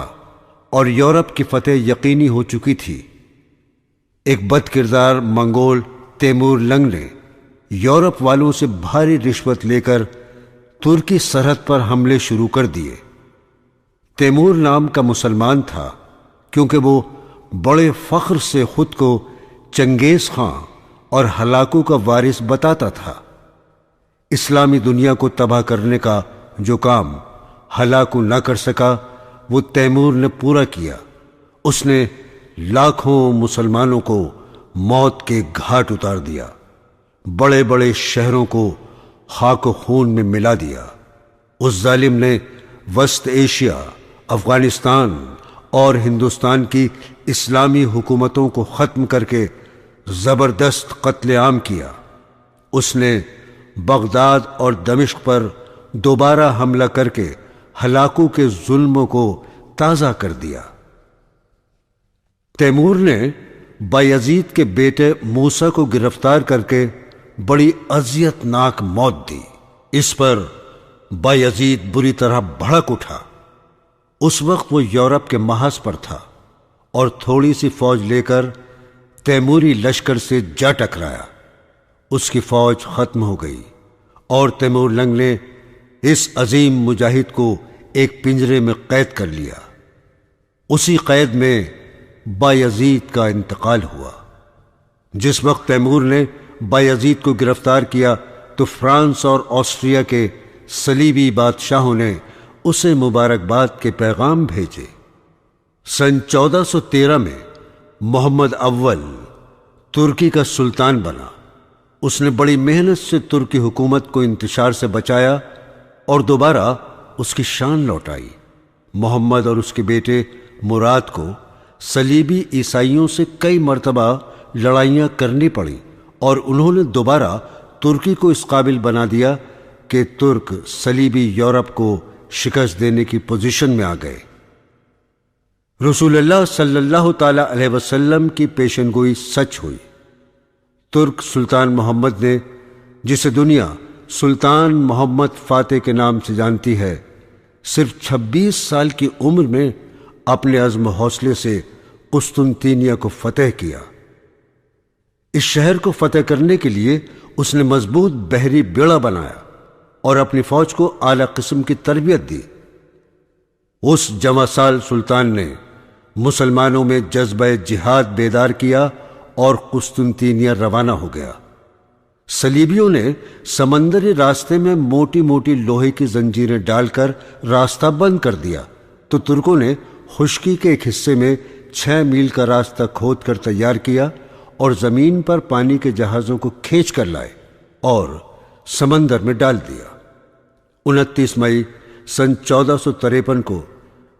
اور یورپ کی فتح یقینی ہو چکی تھی، ایک بد کردار منگول تیمور لنگ نے یورپ والوں سے بھاری رشوت لے کر ترکی سرحد پر حملے شروع کر دیے۔ تیمور نام کا مسلمان تھا، کیونکہ وہ بڑے فخر سے خود کو چنگیز خان اور ہلاکو کا وارث بتاتا تھا۔ اسلامی دنیا کو تباہ کرنے کا جو کام ہلاکو نہ کر سکا، وہ تیمور نے پورا کیا۔ اس نے لاکھوں مسلمانوں کو موت کے گھاٹ اتار دیا، بڑے بڑے شہروں کو خاک و خون میں ملا دیا۔ اس ظالم نے وسط ایشیا، افغانستان اور ہندوستان کی اسلامی حکومتوں کو ختم کر کے زبردست قتل عام کیا۔ اس نے بغداد اور دمشق پر دوبارہ حملہ کر کے ہلاکو کے ظلموں کو تازہ کر دیا۔ تیمور نے بایزید کے بیٹے موسیٰ کو گرفتار کر کے بڑی اذیت ناک موت دی۔ اس پر بایزید بری طرح بھڑک اٹھا۔ اس وقت وہ یورپ کے محاذ پر تھا اور تھوڑی سی فوج لے کر تیموری لشکر سے جا ٹکرایا۔ اس کی فوج ختم ہو گئی اور تیمور لنگ نے اس عظیم مجاہد کو ایک پنجرے میں قید کر لیا۔ اسی قید میں بایزید کا انتقال ہوا۔ جس وقت تیمور نے بایزید کو گرفتار کیا تو فرانس اور آسٹریا کے صلیبی بادشاہوں نے اسے مبارکباد کے پیغام بھیجے۔ سن 1413 میں محمد اول ترکی کا سلطان بنا۔ اس نے بڑی محنت سے ترکی حکومت کو انتشار سے بچایا اور دوبارہ اس کی شان لوٹائی۔ محمد اور اس کے بیٹے مراد کو صلیبی عیسائیوں سے کئی مرتبہ لڑائیاں کرنی پڑیں اور انہوں نے دوبارہ ترکی کو اس قابل بنا دیا کہ ترک صلیبی یورپ کو شکست دینے کی پوزیشن میں آ گئے۔ رسول اللہ صلی اللہ تعالی علیہ وسلم کی پیشن گوئی سچ ہوئی۔ ترک سلطان محمد نے، جسے دنیا سلطان محمد فاتح کے نام سے جانتی ہے، صرف 26 سال کی عمر میں اپنے عزم و حوصلے سے قسطنطینیہ کو فتح کیا۔ اس شہر کو فتح کرنے کے لیے اس نے مضبوط بحری بیڑا بنایا اور اپنی فوج کو اعلیٰ قسم کی تربیت دی۔ اس جوان سال سلطان نے مسلمانوں میں جذبہ جہاد بیدار کیا اور قسطنطینیہ روانہ ہو گیا۔ صلیبیوں نے سمندری راستے میں موٹی موٹی لوہے کی زنجیریں ڈال کر راستہ بند کر دیا تو ترکوں نے خشکی کے ایک حصے میں 6 میل کا راستہ کھود کر تیار کیا اور زمین پر پانی کے جہازوں کو کھینچ کر لائے اور سمندر میں ڈال دیا۔ 29 مئی سن 1453 کو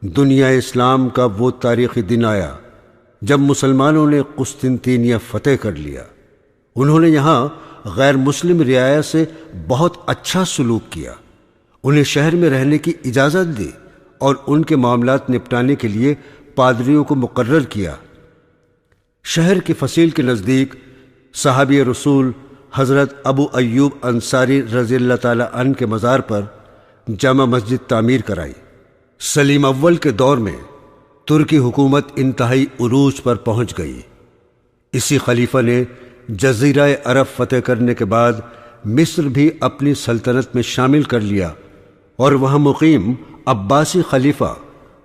دنیا اسلام کا وہ تاریخی دن آیا جب مسلمانوں نے قسطنطینیہ فتح کر لیا۔ انہوں نے یہاں غیر مسلم رعایا سے بہت اچھا سلوک کیا، انہیں شہر میں رہنے کی اجازت دی اور ان کے معاملات نپٹانے کے لیے پادریوں کو مقرر کیا۔ شہر کی فصیل کے نزدیک صحابی رسول حضرت ابو ایوب انصاری رضی اللہ تعالی عنہ کے مزار پر جامع مسجد تعمیر کرائی۔ سلیم اول کے دور میں ترکی حکومت انتہائی عروج پر پہنچ گئی۔ اسی خلیفہ نے جزیرہ عرب فتح کرنے کے بعد مصر بھی اپنی سلطنت میں شامل کر لیا اور وہاں مقیم عباسی خلیفہ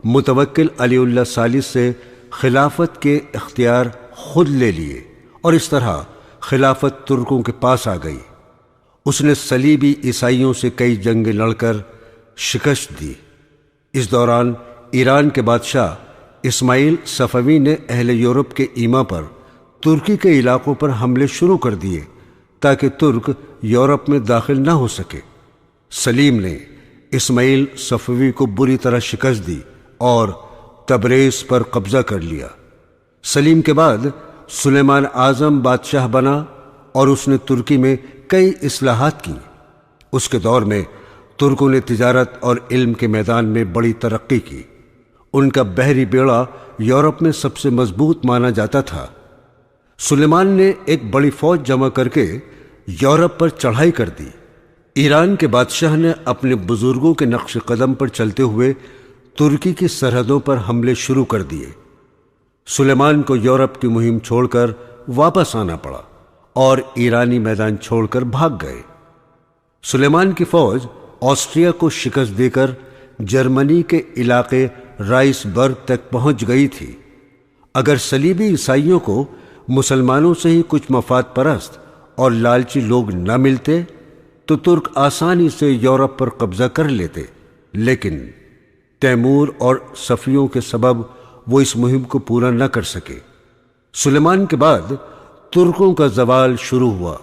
متوکل علی اللہ ثالث سے خلافت کے اختیار خود لے لیے، اور اس طرح خلافت ترکوں کے پاس آ گئی۔ اس نے صلیبی عیسائیوں سے کئی جنگیں لڑ کر شکست دی۔ اس دوران ایران کے بادشاہ اسماعیل صفوی نے اہل یورپ کے ایما پر ترکی کے علاقوں پر حملے شروع کر دیے تاکہ ترک یورپ میں داخل نہ ہو سکے۔ سلیم نے اسماعیل صفوی کو بری طرح شکست دی اور تبریز پر قبضہ کر لیا۔ سلیم کے بعد سلیمان اعظم بادشاہ بنا اور اس نے ترکی میں کئی اصلاحات کی۔ اس کے دور میں ترکوں نے تجارت اور علم کے میدان میں بڑی ترقی کی۔ ان کا بحری بیڑا یورپ میں سب سے مضبوط مانا جاتا تھا۔ سلیمان نے ایک بڑی فوج جمع کر کے یورپ پر چڑھائی کر دی۔ ایران کے بادشاہ نے اپنے بزرگوں کے نقش قدم پر چلتے ہوئے ترکی کی سرحدوں پر حملے شروع کر دیے۔ سلیمان کو یورپ کی مہم چھوڑ کر واپس آنا پڑا اور ایرانی میدان چھوڑ کر بھاگ گئے۔ سلیمان کی فوج آسٹریا کو شکست دے کر جرمنی کے علاقے رائس برگ تک پہنچ گئی تھی۔ اگر صلیبی عیسائیوں کو مسلمانوں سے ہی کچھ مفاد پرست اور لالچی لوگ نہ ملتے تو ترک آسانی سے یورپ پر قبضہ کر لیتے، لیکن تیمور اور صفویوں کے سبب وہ اس مہم کو پورا نہ کر سکے۔ سلیمان کے بعد ترکوں کا زوال شروع ہوا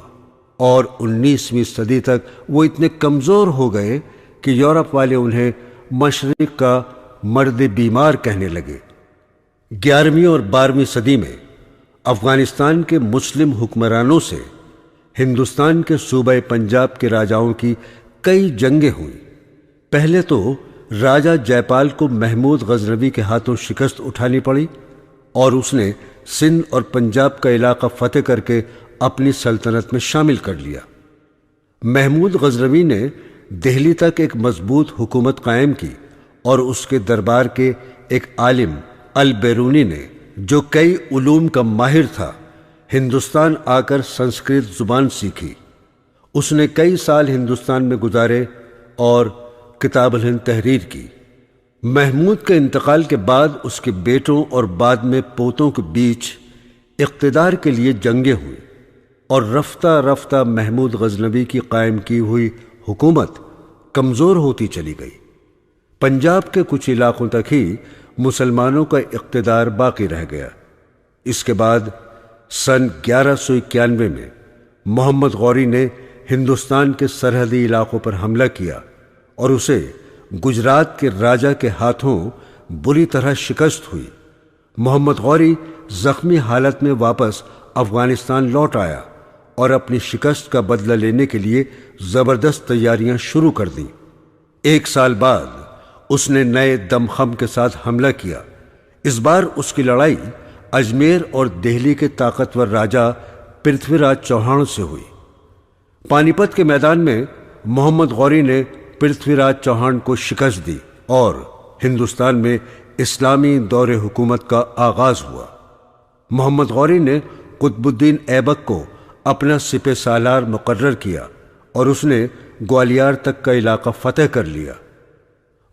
اور 19ویں صدی تک وہ اتنے کمزور ہو گئے کہ یورپ والے انہیں مشرق کا مرد بیمار کہنے لگے۔ 11ویں اور 12ویں صدی میں افغانستان کے مسلم حکمرانوں سے ہندوستان کے صوبہ پنجاب کے راجاؤں کی کئی جنگیں ہوئیں۔ پہلے تو راجہ جے پال کو محمود غزنوی کے ہاتھوں شکست اٹھانی پڑی اور اس نے سندھ اور پنجاب کا علاقہ فتح کر کے اپنی سلطنت میں شامل کر لیا۔ محمود غزنوی نے دہلی تک ایک مضبوط حکومت قائم کی اور اس کے دربار کے ایک عالم البیرونی نے، جو کئی علوم کا ماہر تھا، ہندوستان آ کر سنسکرت زبان سیکھی۔ اس نے کئی سال ہندوستان میں گزارے اور کتاب الہند تحریر کی۔ محمود کے انتقال کے بعد اس کے بیٹوں اور بعد میں پوتوں کے بیچ اقتدار کے لیے جنگیں ہوئیں اور رفتہ رفتہ محمود غزنوی کی قائم کی ہوئی حکومت کمزور ہوتی چلی گئی۔ پنجاب کے کچھ علاقوں تک ہی مسلمانوں کا اقتدار باقی رہ گیا۔ اس کے بعد سن 1191 میں محمد غوری نے ہندوستان کے سرحدی علاقوں پر حملہ کیا اور اسے گجرات کے راجہ کے ہاتھوں بری طرح شکست ہوئی۔ محمد غوری زخمی حالت میں واپس افغانستان لوٹ آیا اور اپنی شکست کا بدلہ لینے کے لیے زبردست تیاریاں شروع کر دیں۔ 1 سال بعد اس نے نئے دمخم کے ساتھ حملہ کیا۔ اس بار اس کی لڑائی اجمیر اور دہلی کے طاقتور راجہ پرتھوی راج چوہان سے ہوئی۔ پانی پت کے میدان میں محمد غوری نے پرتھوی راج چوہان کو شکست دی اور ہندوستان میں اسلامی دور حکومت کا آغاز ہوا۔ محمد غوری نے قطب الدین ایبک کو اپنا سپہ سالار مقرر کیا اور اس نے گوالیار تک کا علاقہ فتح کر لیا۔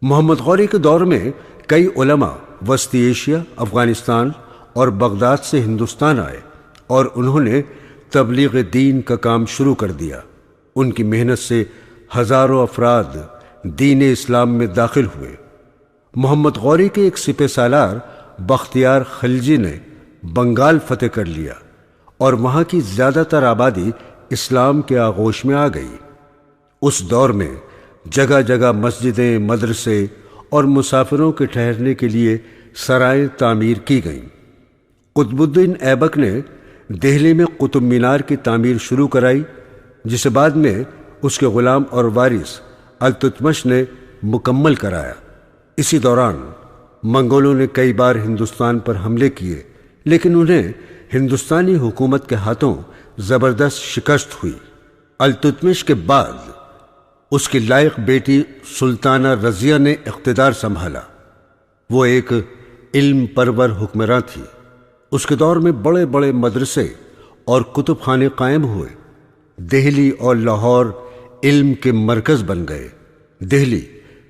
محمد غوری کے دور میں کئی علماء وسطی ایشیا، افغانستان اور بغداد سے ہندوستان آئے اور انہوں نے تبلیغ دین کا کام شروع کر دیا۔ ان کی محنت سے ہزاروں افراد دین اسلام میں داخل ہوئے۔ محمد غوری کے ایک سپہ سالار بختیار خلجی نے بنگال فتح کر لیا اور وہاں کی زیادہ تر آبادی اسلام کے آغوش میں آ گئی۔ اس دور میں جگہ جگہ مسجدیں، مدرسے اور مسافروں کے ٹھہرنے کے لیے سرائیں تعمیر کی گئیں۔ قطب الدین ایبک نے دہلی میں قطب مینار کی تعمیر شروع کرائی، جسے بعد میں اس کے غلام اور وارث التتمش نے مکمل کرایا۔ اسی دوران منگولوں نے کئی بار ہندوستان پر حملے کیے، لیکن انہیں ہندوستانی حکومت کے ہاتھوں زبردست شکست ہوئی۔ التتمش کے بعد اس کی لائق بیٹی سلطانہ رضیہ نے اقتدار سنبھالا۔ وہ ایک علم پرور حکمراں تھی۔ اس کے دور میں بڑے بڑے مدرسے اور کتب خانے قائم ہوئے۔ دہلی اور لاہور علم کے مرکز بن گئے۔ دہلی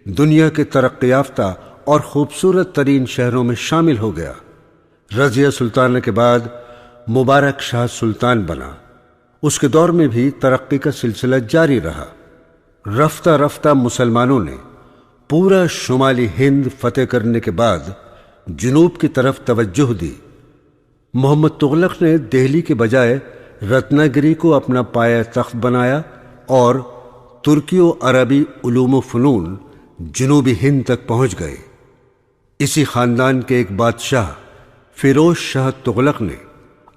دنیا کے ترقی یافتہ اور خوبصورت ترین شہروں میں شامل ہو گیا۔ رضیہ سلطانہ کے بعد مبارک شاہ سلطان بنا۔ اس کے دور میں بھی ترقی کا سلسلہ جاری رہا۔ رفتہ رفتہ مسلمانوں نے پورا شمالی ہند فتح کرنے کے بعد جنوب کی طرف توجہ دی۔ محمد تغلق نے دہلی کے بجائے رتنا گری کو اپنا پایہ تخت بنایا اور ترکی و عربی علوم و فنون جنوبی ہند تک پہنچ گئے۔ اسی خاندان کے ایک بادشاہ فیروز شاہ تغلق نے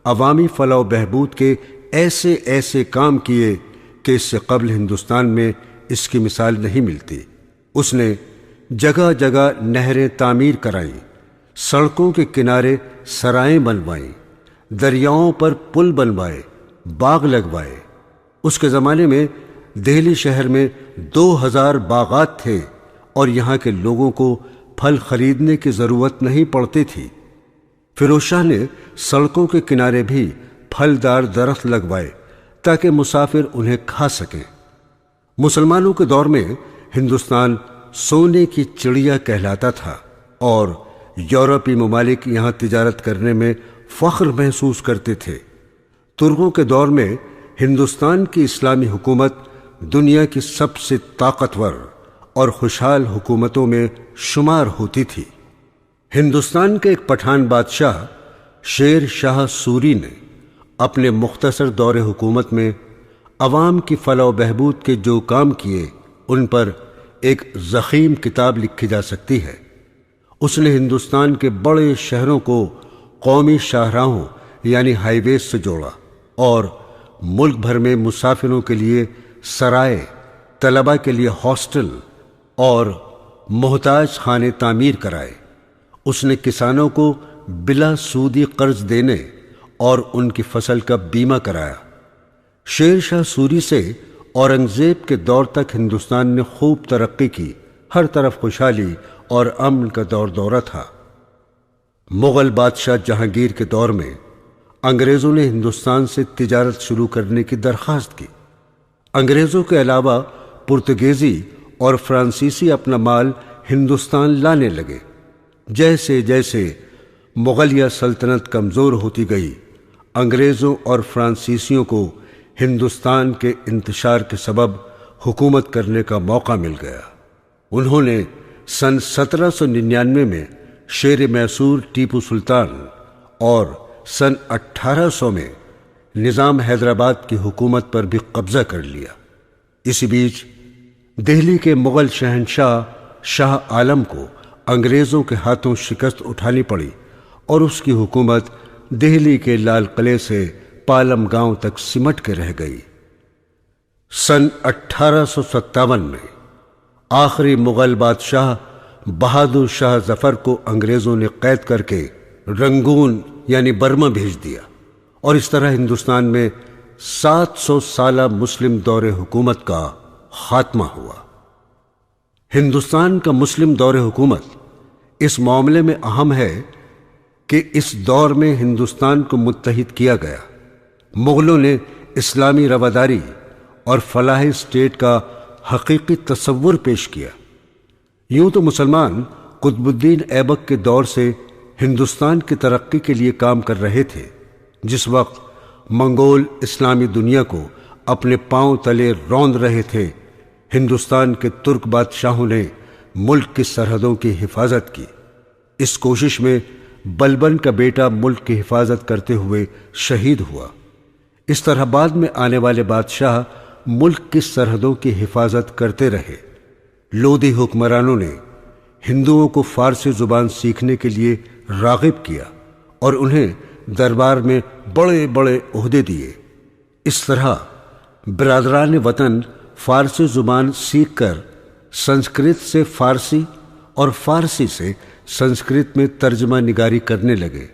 عوامی فلاح و بہبود کے ایسے ایسے کام کیے کہ اس سے قبل ہندوستان میں اس کی مثال نہیں ملتی۔ اس نے جگہ جگہ نہریں تعمیر کرائیں، سڑکوں کے کنارے سرائیں بنوائیں، دریاؤں پر پل بنوائے، باغ لگوائے۔ اس کے زمانے میں دہلی شہر میں 2000 باغات تھے اور یہاں کے لوگوں کو پھل خریدنے کی ضرورت نہیں پڑتی تھی۔ فیروز شاہ نے سڑکوں کے کنارے بھی پھلدار درخت لگوائے تاکہ مسافر انہیں کھا سکیں۔ مسلمانوں کے دور میں ہندوستان سونے کی چڑیا کہلاتا تھا اور یورپی ممالک یہاں تجارت کرنے میں فخر محسوس کرتے تھے۔ ترکوں کے دور میں ہندوستان کی اسلامی حکومت دنیا کی سب سے طاقتور اور خوشحال حکومتوں میں شمار ہوتی تھی۔ ہندوستان کے ایک پٹھان بادشاہ شیر شاہ سوری نے اپنے مختصر دور حکومت میں عوام کی فلاح و بہبود کے جو کام کیے ان پر ایک ضخیم کتاب لکھی جا سکتی ہے۔ اس نے ہندوستان کے بڑے شہروں کو قومی شاہراہوں یعنی ہائی ویز سے جوڑا اور ملک بھر میں مسافروں کے لیے سرائے، طلباء کے لیے ہاسٹل اور محتاج خانے تعمیر کرائے۔ اس نے کسانوں کو بلا سودی قرض دینے اور ان کی فصل کا بیمہ کرایا۔ شیر شاہ سوری سے اورنگزیب کے دور تک ہندوستان نے خوب ترقی کی، ہر طرف خوشحالی اور امن کا دور دورہ تھا۔ مغل بادشاہ جہانگیر کے دور میں انگریزوں نے ہندوستان سے تجارت شروع کرنے کی درخواست کی۔ انگریزوں کے علاوہ پرتگیزی اور فرانسیسی اپنا مال ہندوستان لانے لگے۔ جیسے جیسے مغلیہ سلطنت کمزور ہوتی گئی، انگریزوں اور فرانسیسیوں کو ہندوستان کے انتشار کے سبب حکومت کرنے کا موقع مل گیا۔ انہوں نے سن 1799 میں شیر میسور ٹیپو سلطان اور سن 1800 میں نظام حیدرآباد کی حکومت پر بھی قبضہ کر لیا۔ اسی بیچ دہلی کے مغل شہنشاہ شاہ عالم کو انگریزوں کے ہاتھوں شکست اٹھانی پڑی اور اس کی حکومت دہلی کے لال قلعے سے پالم گاؤں تک سمٹ کے رہ گئی۔ سن 1857 میں آخری مغل بادشاہ بہادر شاہ ظفر کو انگریزوں نے قید کر کے رنگون یعنی برما بھیج دیا اور اس طرح ہندوستان میں 700 سالہ مسلم دور حکومت کا خاتمہ ہوا۔ ہندوستان کا مسلم دور حکومت اس معاملے میں اہم ہے کہ اس دور میں ہندوستان کو متحد کیا گیا۔ مغلوں نے اسلامی رواداری اور فلاحی اسٹیٹ کا حقیقی تصور پیش کیا۔ یوں تو مسلمان قطب الدین ایبک کے دور سے ہندوستان کی ترقی کے لیے کام کر رہے تھے، جس وقت منگول اسلامی دنیا کو اپنے پاؤں تلے روند رہے تھے۔ ہندوستان کے ترک بادشاہوں نے ملک کی سرحدوں کی حفاظت کی۔ اس کوشش میں بلبن کا بیٹا ملک کی حفاظت کرتے ہوئے شہید ہوا۔ اس طرح بعد میں آنے والے بادشاہ ملک کی سرحدوں کی حفاظت کرتے رہے۔ لودھی حکمرانوں نے ہندوؤں کو فارسی زبان سیکھنے کے لیے راغب کیا اور انہیں دربار میں بڑے بڑے عہدے دیے۔ اس طرح برادران وطن فارسی زبان سیکھ کر سنسکرت سے فارسی اور فارسی سے سنسکرت میں ترجمہ نگاری کرنے لگے۔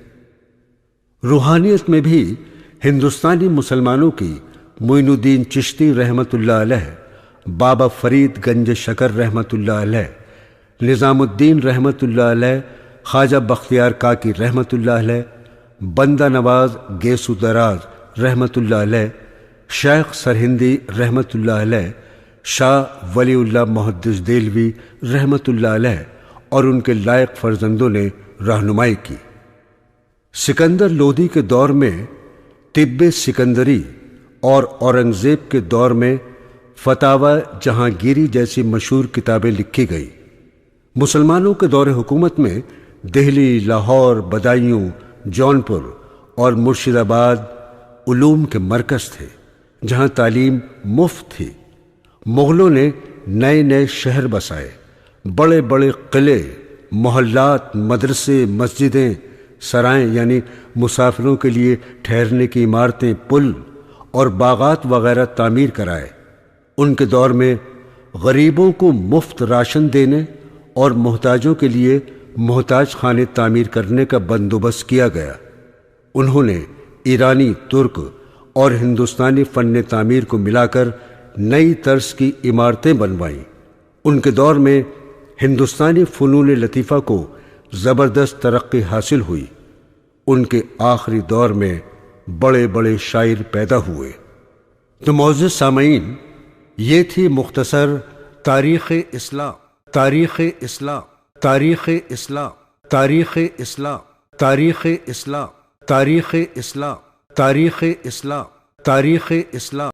روحانیت میں بھی ہندوستانی مسلمانوں کی معین الدین چشتی رحمۃ اللہ علیہ، بابا فرید گنج شکر رحمۃ اللہ علیہ، نظام الدین رحمۃ اللہ علیہ، خواجہ بختیار کاکی رحمۃ اللہ علیہ، بندہ نواز گیسو دراز رحمۃ اللہ علیہ، شیخ سرہندی رحمۃ اللہ علیہ، شاہ ولی اللہ محدث دہلوی رحمۃ اللہ علیہ اور ان کے لائق فرزندوں نے رہنمائی کی۔ سکندر لودھی کے دور میں طب سکندری اور اورنگزیب کے دور میں فتاوی جہانگیری جیسی مشہور کتابیں لکھی گئیں۔ مسلمانوں کے دور حکومت میں دہلی، لاہور، بدایوں، جونپور اور مرشد آباد علوم کے مرکز تھے، جہاں تعلیم مفت تھی۔ مغلوں نے نئے نئے شہر بسائے، بڑے بڑے قلعے، محلات، مدرسے، مسجدیں، سرائیں یعنی مسافروں کے لیے ٹھہرنے کی عمارتیں، پل اور باغات وغیرہ تعمیر کرائے۔ ان کے دور میں غریبوں کو مفت راشن دینے اور محتاجوں کے لیے محتاج خانے تعمیر کرنے کا بندوبست کیا گیا۔ انہوں نے ایرانی، ترک اور ہندوستانی فن تعمیر کو ملا کر نئی طرز کی عمارتیں بنوائیں۔ ان کے دور میں ہندوستانی فنون لطیفہ کو زبردست ترقی حاصل ہوئی۔ ان کے آخری دور میں بڑے بڑے شاعر پیدا ہوئے۔ تو معزز سامعین، یہ تھی مختصر تاریخ اسلام، تاریخ اسلام، تاریخ اسلام، تاریخ اسلام، تاریخ اسلام، تاریخ اسلام، تاریخ اسلام، تاریخ اسلام۔